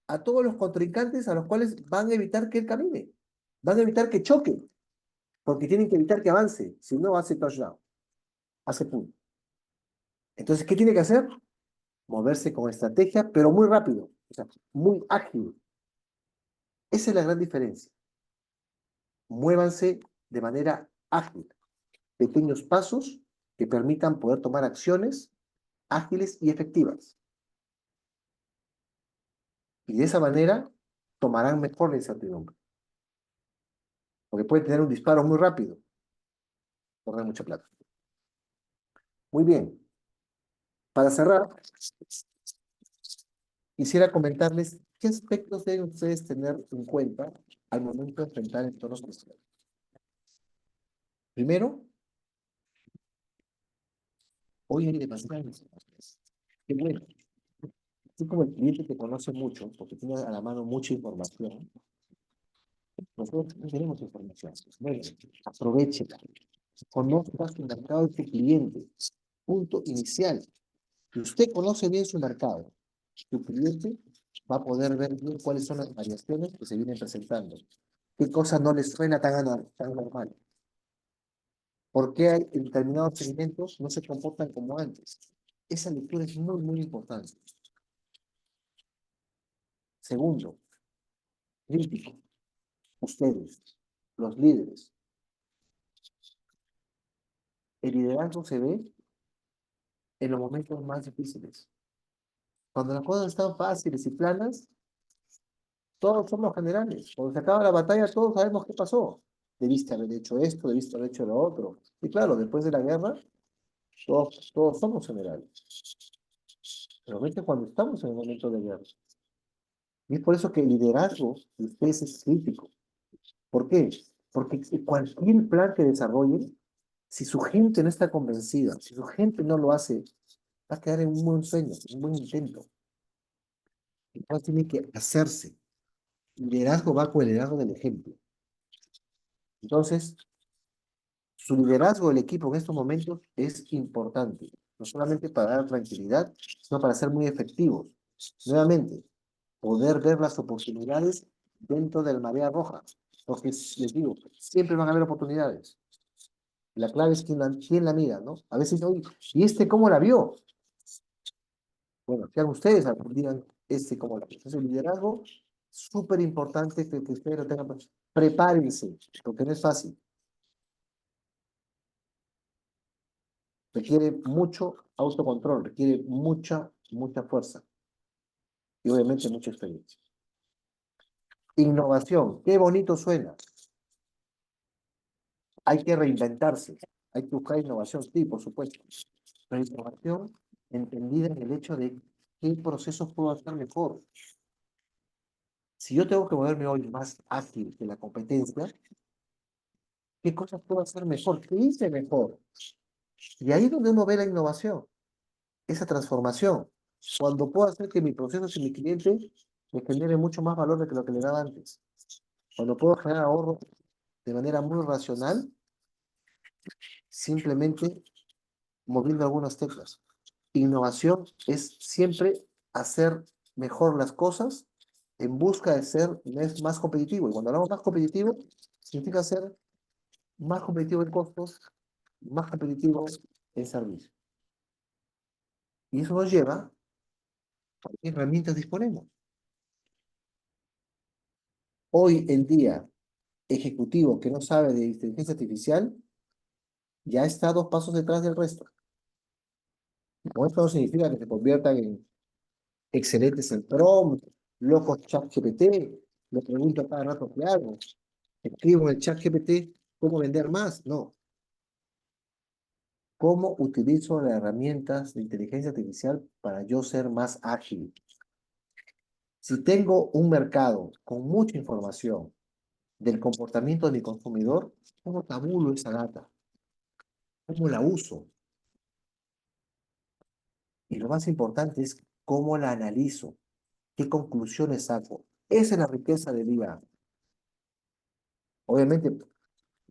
a todos los contrincantes a los cuales van a evitar que él camine, van a evitar que choque, porque tienen que evitar que avance, si no hace touchdown, hace punto. Entonces, ¿qué tiene que hacer? Moverse con estrategia, pero muy rápido, o sea, muy ágil. Esa es la gran diferencia. Muévanse de manera ágil, pequeños pasos que permitan poder tomar acciones ágiles y efectivas. Y de esa manera tomarán mejor la incertidumbre. Porque pueden tener un disparo muy rápido, por mucha plata. Muy bien. Para cerrar, quisiera comentarles qué aspectos deben ustedes tener en cuenta al momento de enfrentar entornos comerciales. Primero, hoy hay demasiadas informaciones. Qué bueno. Así como el cliente te conoce mucho, porque tiene a la mano mucha información, nosotros también tenemos información. Bueno, aprovechela. Conozca su mercado de su cliente. Punto inicial. Si usted conoce bien su mercado, su cliente va a poder ver bien cuáles son las variaciones que se vienen presentando. ¿Qué cosa no les suena tan normal? ¿Por qué hay determinados segmentos no se comportan como antes? Esa lectura es muy, muy importante. Segundo, crítico. Ustedes, los líderes. El liderazgo se ve en los momentos más difíciles. Cuando las cosas están fáciles y planas, todos somos generales. Cuando se acaba la batalla, todos sabemos qué pasó. Debiste haber hecho esto, debiste haber hecho lo otro. Y claro, después de la guerra, todos somos generales. Pero vete cuando estamos en el momento de guerra. Y es por eso que el liderazgo de ustedes es crítico. ¿Por qué? Porque cualquier plan que desarrollen, si su gente no está convencida, si su gente no lo hace, va a quedar en un buen sueño, un buen intento. Entonces tiene que hacerse. Liderazgo va con el liderazgo del ejemplo. Entonces, su liderazgo del equipo en estos momentos es importante, no solamente para dar tranquilidad, sino para ser muy efectivos. Nuevamente, poder ver las oportunidades dentro del marea roja, porque les digo, siempre van a haber oportunidades. La clave es quién la mira, ¿no? A veces, oye, ¿y este cómo la vio? Bueno, sean ustedes a que digan este cómo la vio. Entonces, el liderazgo, súper importante que ustedes lo tengan. Prepárense, porque no es fácil. Requiere mucho autocontrol, requiere mucha, mucha fuerza. y obviamente mucha experiencia. Innovación, qué bonito suena. Hay que reinventarse, hay que buscar innovación, sí, por supuesto. Pero innovación entendida en el hecho de qué procesos puedo hacer mejor. Si yo tengo que moverme hoy más ágil que la competencia, ¿qué cosas puedo hacer mejor? ¿Qué hice mejor? Y ahí es donde uno ve la innovación, esa transformación. Cuando puedo hacer que mi proceso y mi cliente me genere mucho más valor de que lo que le daba antes. Cuando puedo generar ahorro de manera muy racional, simplemente moviendo algunas teclas. Innovación es siempre hacer mejor las cosas en busca de ser más competitivo. Y cuando hablamos más competitivo, significa ser más competitivo en costos, más competitivo en servicio. Y eso nos lleva a qué herramientas disponemos. Hoy en día, ejecutivo que no sabe de inteligencia artificial ya está 2 pasos detrás del resto. Con esto no significa que se conviertan en excelentes en prompt, locos chat GPT, le pregunto cada rato qué hago, escribo en el chat GPT cómo vender más, no, cómo utilizo las herramientas de inteligencia artificial para yo ser más ágil. Si tengo un mercado con mucha información del comportamiento de mi consumidor, ¿cómo tabulo esa data? ¿Cómo la uso? Y lo más importante es cómo la analizo, qué conclusiones saco. Esa es la riqueza del IA. Obviamente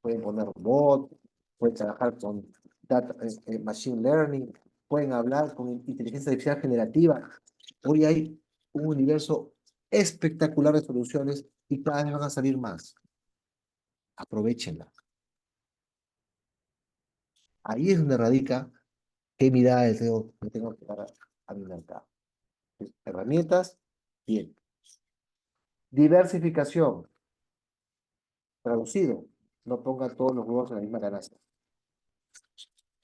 pueden poner bot, pueden trabajar con machine learning, pueden hablar con inteligencia artificial generativa. Hoy hay un universo espectacular de soluciones y cada vez van a salir más. Aprovechenla. Ahí es donde radica qué mirada le tengo que dar a mi mercado. Herramientas, bien. Diversificación, traducido, no ponga todos los huevos en la misma canasta.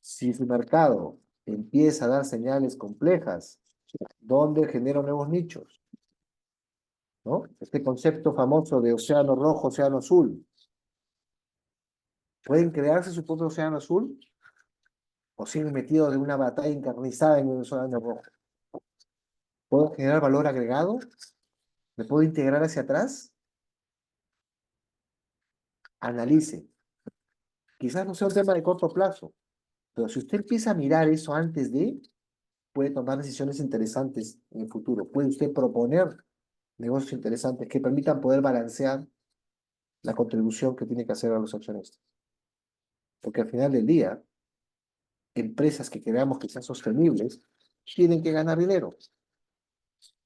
Si su mercado empieza a dar señales complejas, ¿dónde genera nuevos nichos? ¿No? Este concepto famoso de océano rojo, océano azul. ¿Pueden crearse su propio océano azul? ¿O siguen metidos en una batalla encarnizada en un océano rojo? ¿Puedo generar valor agregado? ¿Me puedo integrar hacia atrás? Analice. Quizás no sea un tema de corto plazo, pero si usted empieza a mirar eso antes de, puede tomar decisiones interesantes en el futuro. Puede usted proponer negocios interesantes que permitan poder balancear la contribución que tiene que hacer a los accionistas. Porque al final del día, empresas que creamos que sean sostenibles tienen que ganar dinero.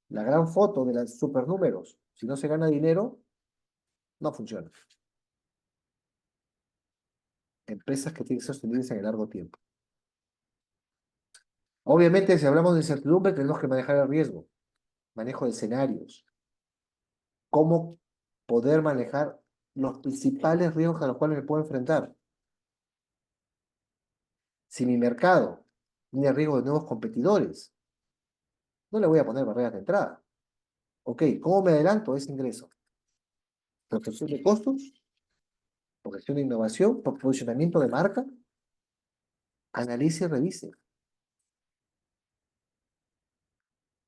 La gran foto de los supernúmeros, si no se gana dinero, no funciona. Empresas que tienen que ser sostenibles en el largo tiempo. Obviamente, si hablamos de incertidumbre, tenemos que manejar el riesgo, manejo de escenarios, cómo poder manejar los principales riesgos a los cuales me puedo enfrentar. Si mi mercado tiene riesgo de nuevos competidores, no le voy a poner barreras de entrada. Ok, ¿cómo me adelanto a ese ingreso? Protección de costos, protección de innovación, posicionamiento de marca, analice y revise.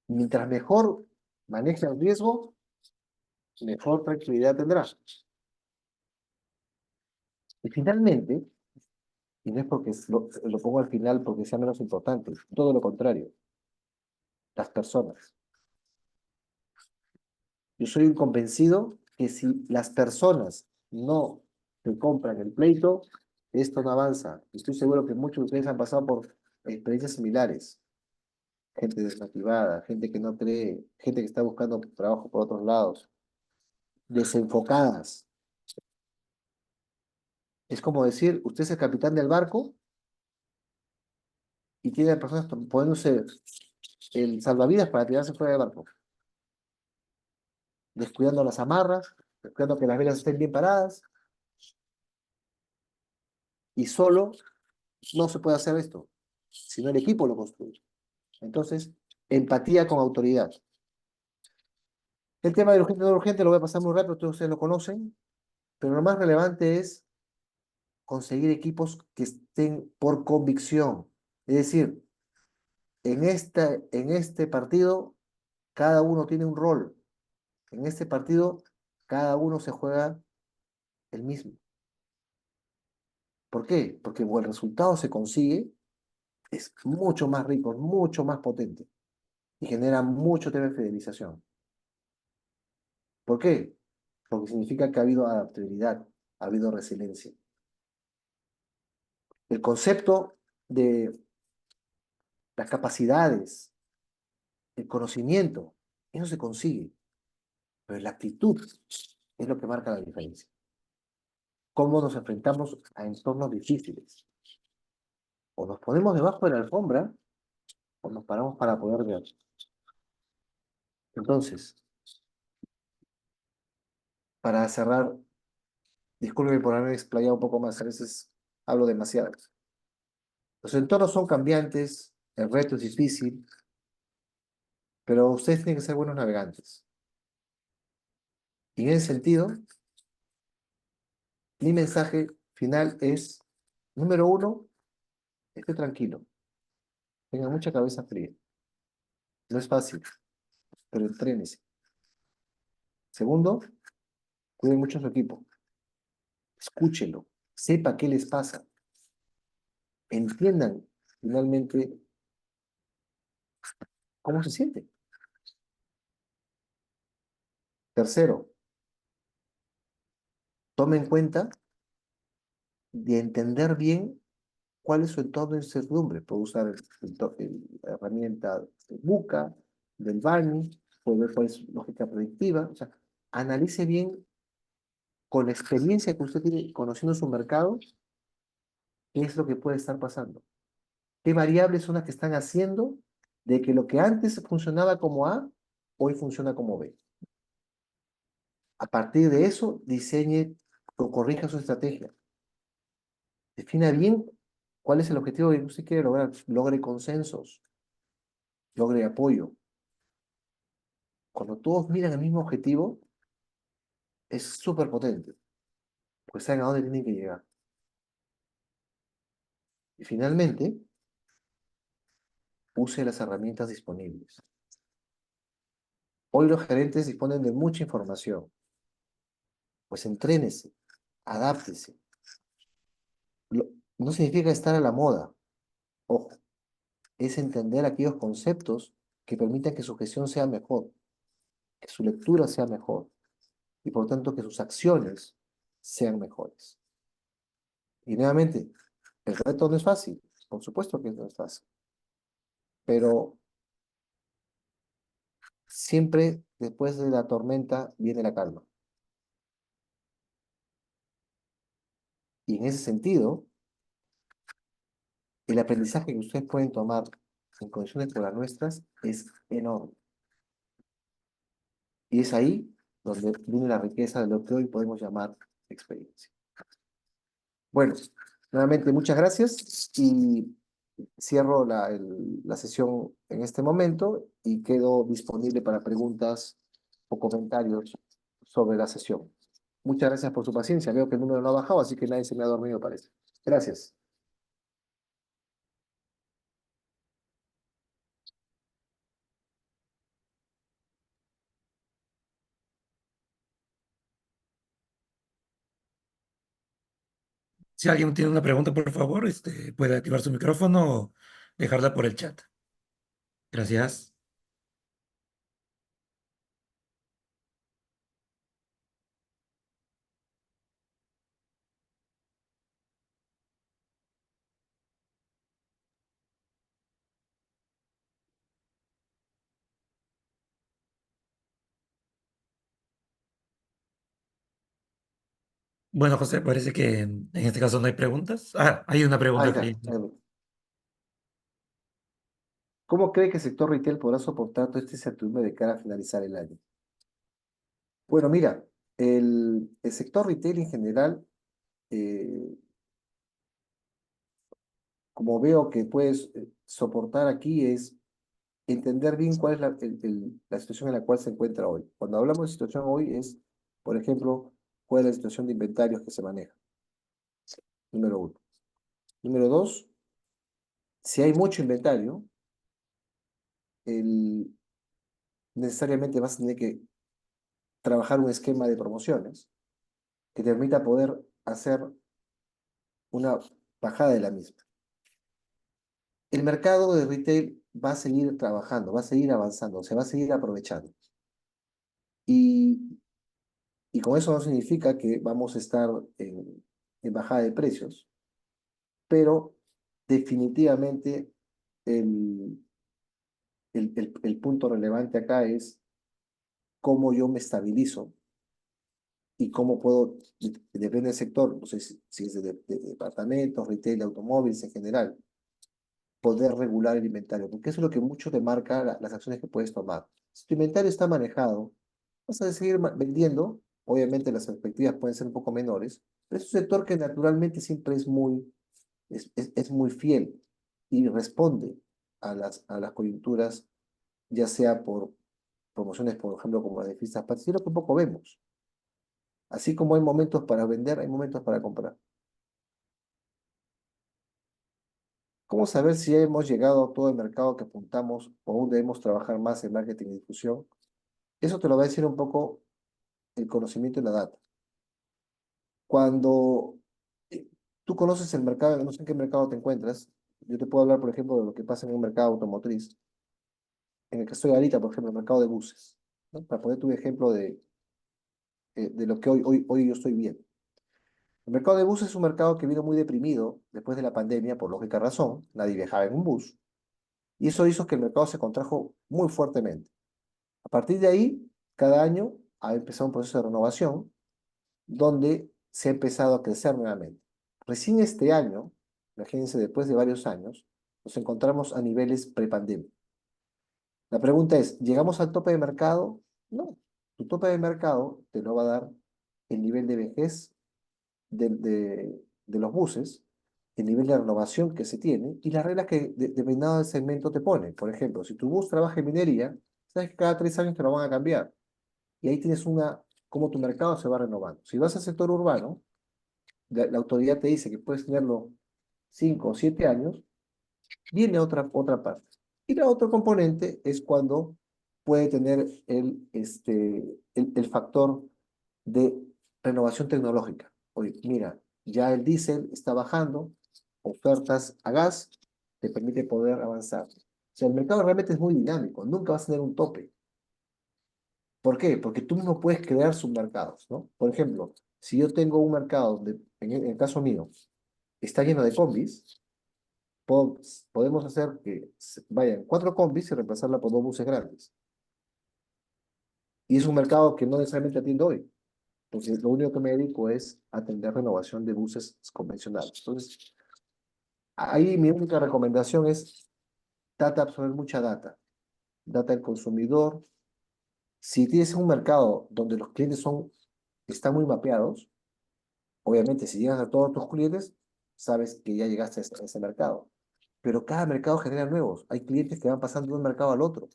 Mientras mejor maneje el riesgo, mejor tranquilidad tendrá. Y finalmente, y no es porque lo pongo al final porque sea menos importante, todo lo contrario, las personas. Yo soy un convencido que si las personas no te compran el pleito, esto no avanza. Estoy seguro que muchos de ustedes han pasado por experiencias similares. Gente desmotivada, gente que no cree, gente que está buscando trabajo por otros lados, desenfocadas. Es como decir, usted es el capitán del barco y tiene personas poniéndose el salvavidas para tirarse fuera del barco, descuidando las amarras, descuidando que las velas estén bien paradas, y solo no se puede hacer esto, sino el equipo lo construye. Entonces, empatía con autoridad. El tema de urgente y no urgente lo voy a pasar muy rápido, todos ustedes lo conocen, pero lo más relevante es conseguir equipos que estén por convicción. Es decir, en este partido cada uno tiene un rol. En este partido cada uno se juega el mismo. ¿Por qué? Porque cuando el resultado se consigue, es mucho más rico, mucho más potente y genera mucho tema de fidelización. ¿Por qué? Porque significa que ha habido adaptabilidad, ha habido resiliencia. El concepto de las capacidades, el conocimiento, eso se consigue, pero la actitud es lo que marca la diferencia. Cómo nos enfrentamos a entornos difíciles. O nos ponemos debajo de la alfombra o nos paramos para poder ver. Entonces, para cerrar, discúlpeme por haberme explayado un poco más, a veces hablo demasiado. Los entornos son cambiantes, el reto es difícil, pero ustedes tienen que ser buenos navegantes. Y en ese sentido, mi mensaje final es, número uno, esté tranquilo, tenga mucha cabeza fría. No es fácil, pero entrénese. Segundo, cuide mucho a su equipo, escúchelo, sepa qué les pasa, entiendan finalmente cómo se siente. Tercero, tome en cuenta de entender bien cuál es su entorno de incertidumbre. Puede usar la herramienta de Buca, del Barney, puede ver cuál es su lógica predictiva. O sea, analice bien con la experiencia que usted tiene conociendo su mercado, qué es lo que puede estar pasando. ¿Qué variables son las que están haciendo de que lo que antes funcionaba como A, hoy funciona como B? A partir de eso, diseñe o corrija su estrategia. Defina bien cuál es el objetivo que usted quiere lograr. Logre consensos, logre apoyo. Cuando todos miran el mismo objetivo, es súper potente, pues saben a dónde tienen que llegar. Y finalmente, use las herramientas disponibles. Hoy los gerentes disponen de mucha información, pues entrénese, adáptese. No significa estar a la moda, ojo, es entender aquellos conceptos que permitan que su gestión sea mejor, que su lectura sea mejor y por tanto que sus acciones sean mejores. Y nuevamente, el reto no es fácil, por supuesto que no es fácil, pero siempre después de la tormenta viene la calma. Y en ese sentido, el aprendizaje que ustedes pueden tomar en condiciones como las nuestras es enorme. Y es ahí donde viene la riqueza de lo que hoy podemos llamar experiencia. Bueno, nuevamente muchas gracias y cierro la sesión en este momento y quedo disponible para preguntas o comentarios sobre la sesión. Muchas gracias por su paciencia. Veo que el número no ha bajado, así que nadie se me ha dormido, parece. Gracias. Si alguien tiene una pregunta, por favor, puede activar su micrófono o dejarla por el chat. Gracias. Bueno, José, parece que en este caso no hay preguntas. Ah, hay una Ahí pregunta está. que... ¿Cómo cree que el sector retail podrá soportar toda esta incertidumbre de cara a finalizar el año? Bueno, mira, el sector retail en general, eh, como veo que puedes soportar aquí, es entender bien cuál es la situación en la cual se encuentra hoy. Cuando hablamos de situación hoy es, por ejemplo, cuál es la situación de inventarios que se maneja, número uno. Número dos, si hay mucho inventario, el, necesariamente vas a tener que trabajar un esquema de promociones que te permita poder hacer una bajada de la misma. El mercado de retail va a seguir trabajando, va a seguir avanzando, se va a seguir aprovechando. Y, y con eso no significa que vamos a estar en bajada de precios, pero definitivamente el, el punto relevante acá es cómo yo me estabilizo y cómo puedo, depende del sector, no sé si es de departamentos, retail, automóviles en general, poder regular el inventario, porque eso es lo que mucho te marca las acciones que puedes tomar. Si tu inventario está manejado, vas a seguir vendiendo, obviamente las perspectivas pueden ser un poco menores, pero es un sector que naturalmente siempre es muy fiel y responde a las coyunturas, ya sea por promociones, por ejemplo, como las de fiestas patrias, y es lo que un poco vemos. Así como hay momentos para vender, hay momentos para comprar. ¿Cómo saber si ya hemos llegado a todo el mercado que apuntamos o aún debemos trabajar más en marketing y difusión? Eso te lo va a decir un poco el conocimiento y la data. Cuando eh, tú conoces el mercado, no sé en qué mercado te encuentras, yo te puedo hablar, por ejemplo, de lo que pasa en un mercado automotriz, en el que estoy ahorita, por ejemplo, el mercado de buses, ¿no? Para poner tu ejemplo de lo que hoy yo estoy viendo. El mercado de buses es un mercado que vino muy deprimido después de la pandemia, por lógica razón, nadie viajaba en un bus, y eso hizo que el mercado se contrajo muy fuertemente. A partir de ahí, cada año ha empezado un proceso de renovación donde se ha empezado a crecer nuevamente. Recién este año, imagínense, después de varios años, nos encontramos a niveles prepandemia. La pregunta es, ¿llegamos al tope de mercado? No. Tu tope de mercado te lo va a dar el nivel de vejez de los buses, el nivel de renovación que se tiene y las reglas que determinado segmento te pone. Por ejemplo, si tu bus trabaja en minería, sabes que cada 3 años te lo van a cambiar. Y ahí tienes cómo tu mercado se va renovando. Si vas al sector urbano, la autoridad te dice que puedes tenerlo 5 o 7 años, viene otra parte. Y la otro componente es cuando puede tener el factor de renovación tecnológica. Oye, mira, ya el diésel está bajando, ofertas a gas te permite poder avanzar. O sea, el mercado realmente es muy dinámico, nunca vas a tener un tope. ¿Por qué? Porque tú mismo puedes crear submercados, ¿no? Por ejemplo, si yo tengo un mercado donde, en el caso mío, está lleno de combis, podemos hacer que vayan 4 combis y reemplazarla por 2 buses grandes. Y es un mercado que no necesariamente atiendo hoy, porque lo único que me dedico es a atender renovación de buses convencionales. Entonces, ahí mi única recomendación es absorber mucha data, data del consumidor. Si tienes un mercado donde los clientes están muy mapeados, obviamente si llegas a todos tus clientes, sabes que ya llegaste a ese mercado. Pero cada mercado genera nuevos. Hay clientes que van pasando de un mercado al otro,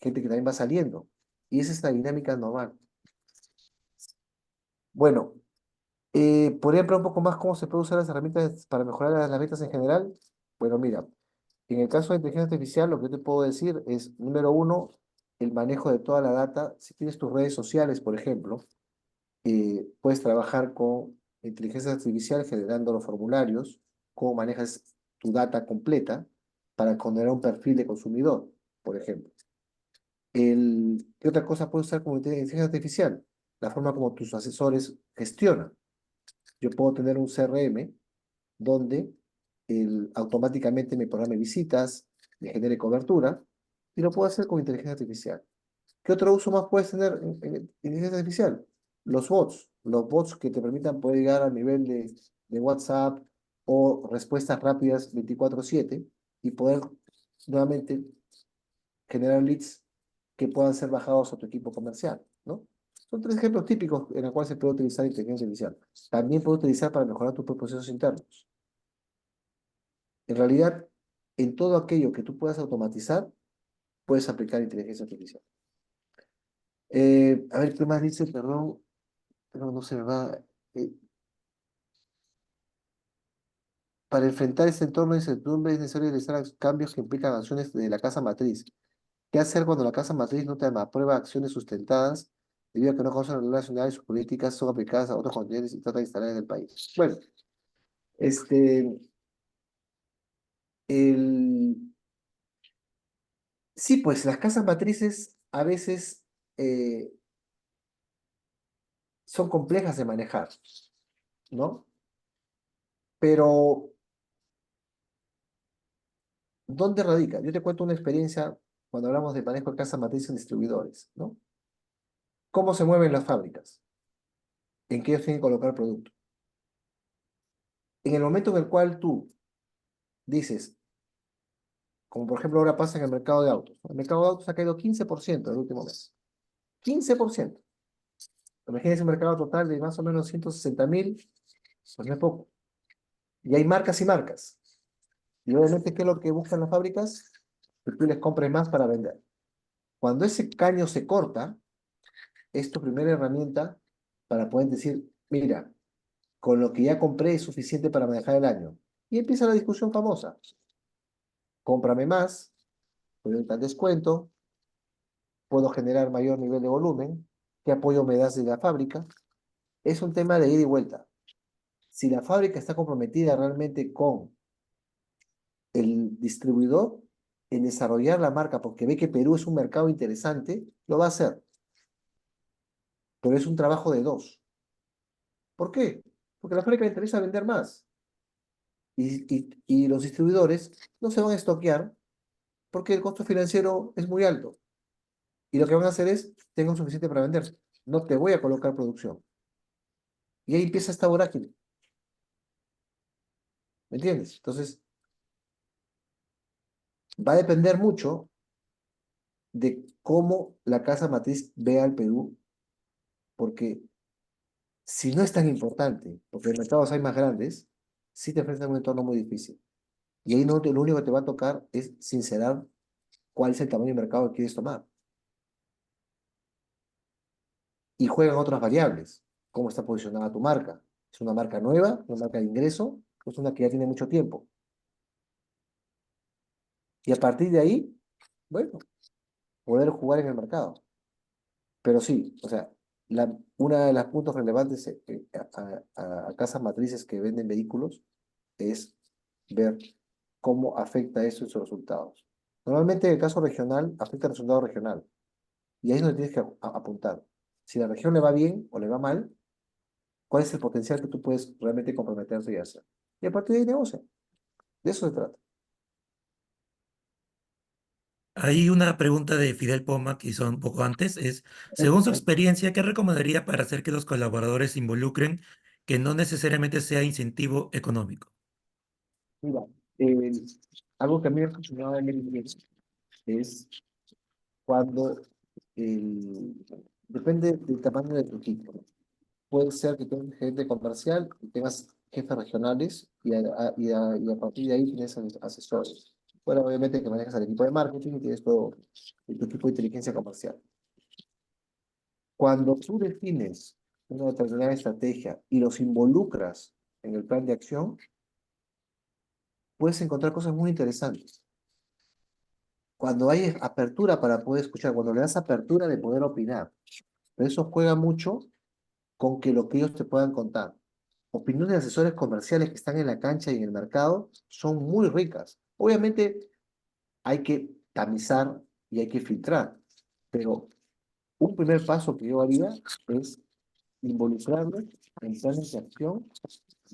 gente que también va saliendo. Y esa es la dinámica normal. Bueno, ¿podría hablar un poco más cómo se pueden usar las herramientas para mejorar las ventas en general? Bueno, mira, en el caso de inteligencia artificial, lo que yo te puedo decir es, número uno, el manejo de toda la data. Si tienes tus redes sociales, por ejemplo, puedes trabajar con inteligencia artificial generando los formularios, cómo manejas tu data completa para generar un perfil de consumidor, por ejemplo. ¿Qué otra cosa puedes usar como inteligencia artificial? La forma como tus asesores gestionan. Yo puedo tener un CRM donde automáticamente me programe visitas, me genere cobertura, y lo puedo hacer con inteligencia artificial. ¿Qué otro uso más puedes tener en inteligencia artificial? Los bots que te permitan poder llegar al nivel de WhatsApp o respuestas rápidas 24/7 y poder nuevamente generar leads que puedan ser bajados a tu equipo comercial, ¿no? Son 3 ejemplos típicos en los cuales se puede utilizar inteligencia artificial. También puede utilizar para mejorar tus procesos internos. En realidad, en todo aquello que tú puedas automatizar, puedes aplicar inteligencia artificial. A ver, ¿qué más dice? Perdón, pero no se me va. Eh, para enfrentar este entorno de incertidumbre es necesario realizar cambios que implican acciones de la casa matriz. ¿Qué hacer cuando la casa matriz no te aprueba acciones sustentadas debido a que no conocen las reglas nacionales y sus políticas son aplicadas a otros continentes y trata de instalar en el país? Bueno, este, el, sí, pues las casas matrices a veces son complejas de manejar, ¿no? Pero, ¿dónde radica? Yo te cuento una experiencia cuando hablamos de manejo de casas matrices en distribuidores, ¿no? ¿Cómo se mueven las fábricas? ¿En qué ellos tienen que colocar producto? En el momento en el cual tú dices, como por ejemplo ahora pasa en el mercado de autos, ¿no? El mercado de autos ha caído 15% en el último mes. 15%. Imagínense un mercado total de más o menos 160.000, pues no es poco. Y hay marcas y marcas. Y obviamente, ¿qué es lo que buscan las fábricas? Que tú les compres más para vender. Cuando ese caño se corta, es tu primera herramienta para poder decir, mira, con lo que ya compré es suficiente para manejar el año. Y empieza la discusión famosa. Cómprame más, puedo dar descuento, puedo generar mayor nivel de volumen, ¿qué apoyo me das de la fábrica? Es un tema de ida y vuelta. Si la fábrica está comprometida realmente con el distribuidor en desarrollar la marca porque ve que Perú es un mercado interesante, lo va a hacer, pero es un trabajo de dos. ¿Por qué? Porque a la fábrica le interesa vender más y los distribuidores no se van a estoquear porque el costo financiero es muy alto y lo que van a hacer es, tengo suficiente para vender, no te voy a colocar producción. Y ahí empieza esta vorágine, ¿me entiendes? Entonces, va a depender mucho de cómo la casa matriz vea al Perú, porque si no es tan importante, porque en mercados hay más grandes, sí te enfrentas a un entorno muy difícil. Y ahí no, lo único que te va a tocar es sincerar cuál es el tamaño de mercado que quieres tomar. Y juegan otras variables. ¿Cómo está posicionada tu marca? ¿Es una marca nueva, una marca de ingreso, o es una que ya tiene mucho tiempo? Y a partir de ahí, bueno, poder jugar en el mercado. Pero sí, o sea, una de las puntos relevantes a casas matrices que venden vehículos es ver cómo afecta eso en sus resultados. Normalmente en el caso regional afecta el resultado regional y ahí es donde tienes que apuntar. Si la región le va bien o le va mal, ¿cuál es el potencial que tú puedes realmente comprometerte y hacer? Y a partir de ahí negocia. De eso se trata. Hay una pregunta de Fidel Poma que hizo un poco antes, es, según su experiencia, ¿qué recomendaría para hacer que los colaboradores se involucren que no necesariamente sea incentivo económico? Mira, eh, algo que a mí me ha funcionado muy bien es cuando depende del tamaño de tu equipo. Puede ser que tengas gerente comercial y tengas jefes regionales y a partir de ahí tienes asesores. Bueno, obviamente que manejas al equipo de marketing y tienes todo tu equipo de inteligencia comercial. Cuando tú defines una determinada estrategia y los involucras en el plan de acción, puedes encontrar cosas muy interesantes. Cuando hay apertura para poder escuchar, cuando le das apertura de poder opinar, pero eso juega mucho con que lo que ellos te puedan contar. Opiniones de asesores comerciales que están en la cancha y en el mercado son muy ricas. Obviamente hay que tamizar y hay que filtrar, pero un primer paso que yo haría es involucrarlos en planes de acción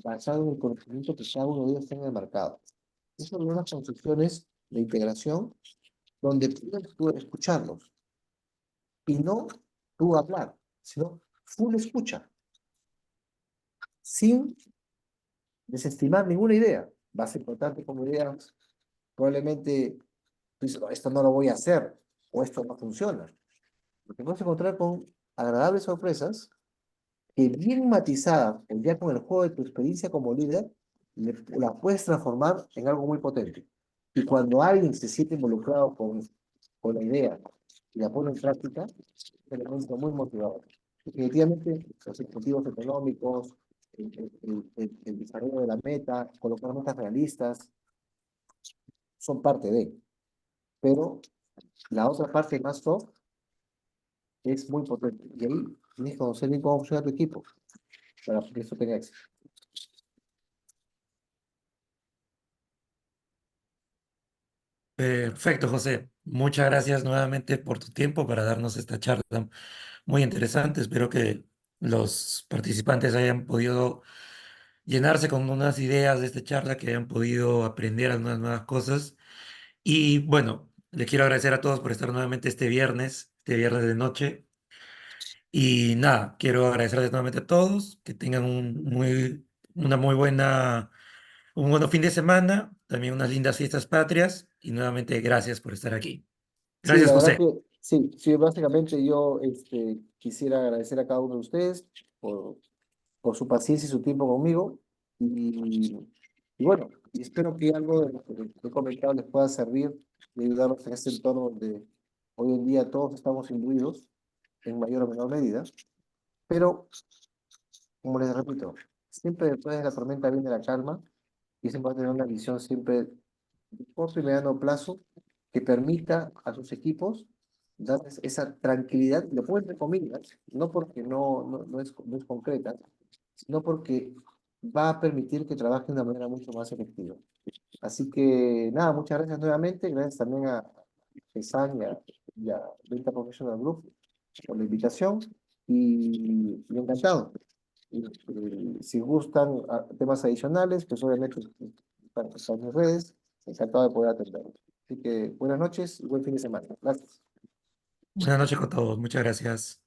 basado en el conocimiento que cada uno de ellos tenga en el mercado. Eso son unas construcciones de integración donde puedes tú escucharlos y no tú hablar, sino full escucha, sin desestimar ninguna idea. Va a ser importante como idea, probablemente tú dices, "No, esto no lo voy a hacer o esto no funciona". Lo que vas a encontrar con agradables sorpresas que bien matizadas o ya con el juego de tu experiencia como líder, la puedes transformar en algo muy potente. Y cuando alguien se siente involucrado con con la idea y la pone en práctica, es un elemento muy motivador. Definitivamente, los objetivos económicos, el desarrollo de la meta, colocar metas realistas, son parte de, pero la otra parte más soft es muy potente. Y ahí tienes que conocer bien cómo funciona tu equipo para que eso tenga éxito. Perfecto, José. Muchas gracias nuevamente por tu tiempo para darnos esta charla muy interesante. Espero que los participantes hayan podido llenarse con unas ideas de esta charla, que hayan podido aprender algunas nuevas cosas. Y bueno, le quiero agradecer a todos por estar nuevamente este viernes de noche. Y nada, quiero agradecerles nuevamente a todos, que tengan una muy buena, un buen fin de semana, también unas lindas fiestas patrias y nuevamente gracias por estar aquí. Sí, Gracias, la verdad José. que sí, sí, básicamente yo quisiera agradecer a cada uno de ustedes por su paciencia y su tiempo conmigo. Y, y bueno, y espero que algo de lo que he comentado les pueda servir y ayudarnos en este entorno donde hoy en día todos estamos imbuidos en mayor o menor medida. Pero, como les repito, siempre después de la tormenta viene la calma y siempre va a tener una visión siempre de corto y mediano plazo que permita a sus equipos darles esa tranquilidad, lo pongo entre comillas, no porque no es concreta, sino porque va a permitir que trabajen de una manera mucho más efectiva. Así que nada, muchas gracias nuevamente, gracias también a FESAN y a Venta Professional Group por la invitación y encantado. Si gustan temas adicionales, pues obviamente están en mis redes, encantado de poder atenderlos. Así que buenas noches y buen fin de semana. Gracias. Buenas noches con todos. Muchas gracias.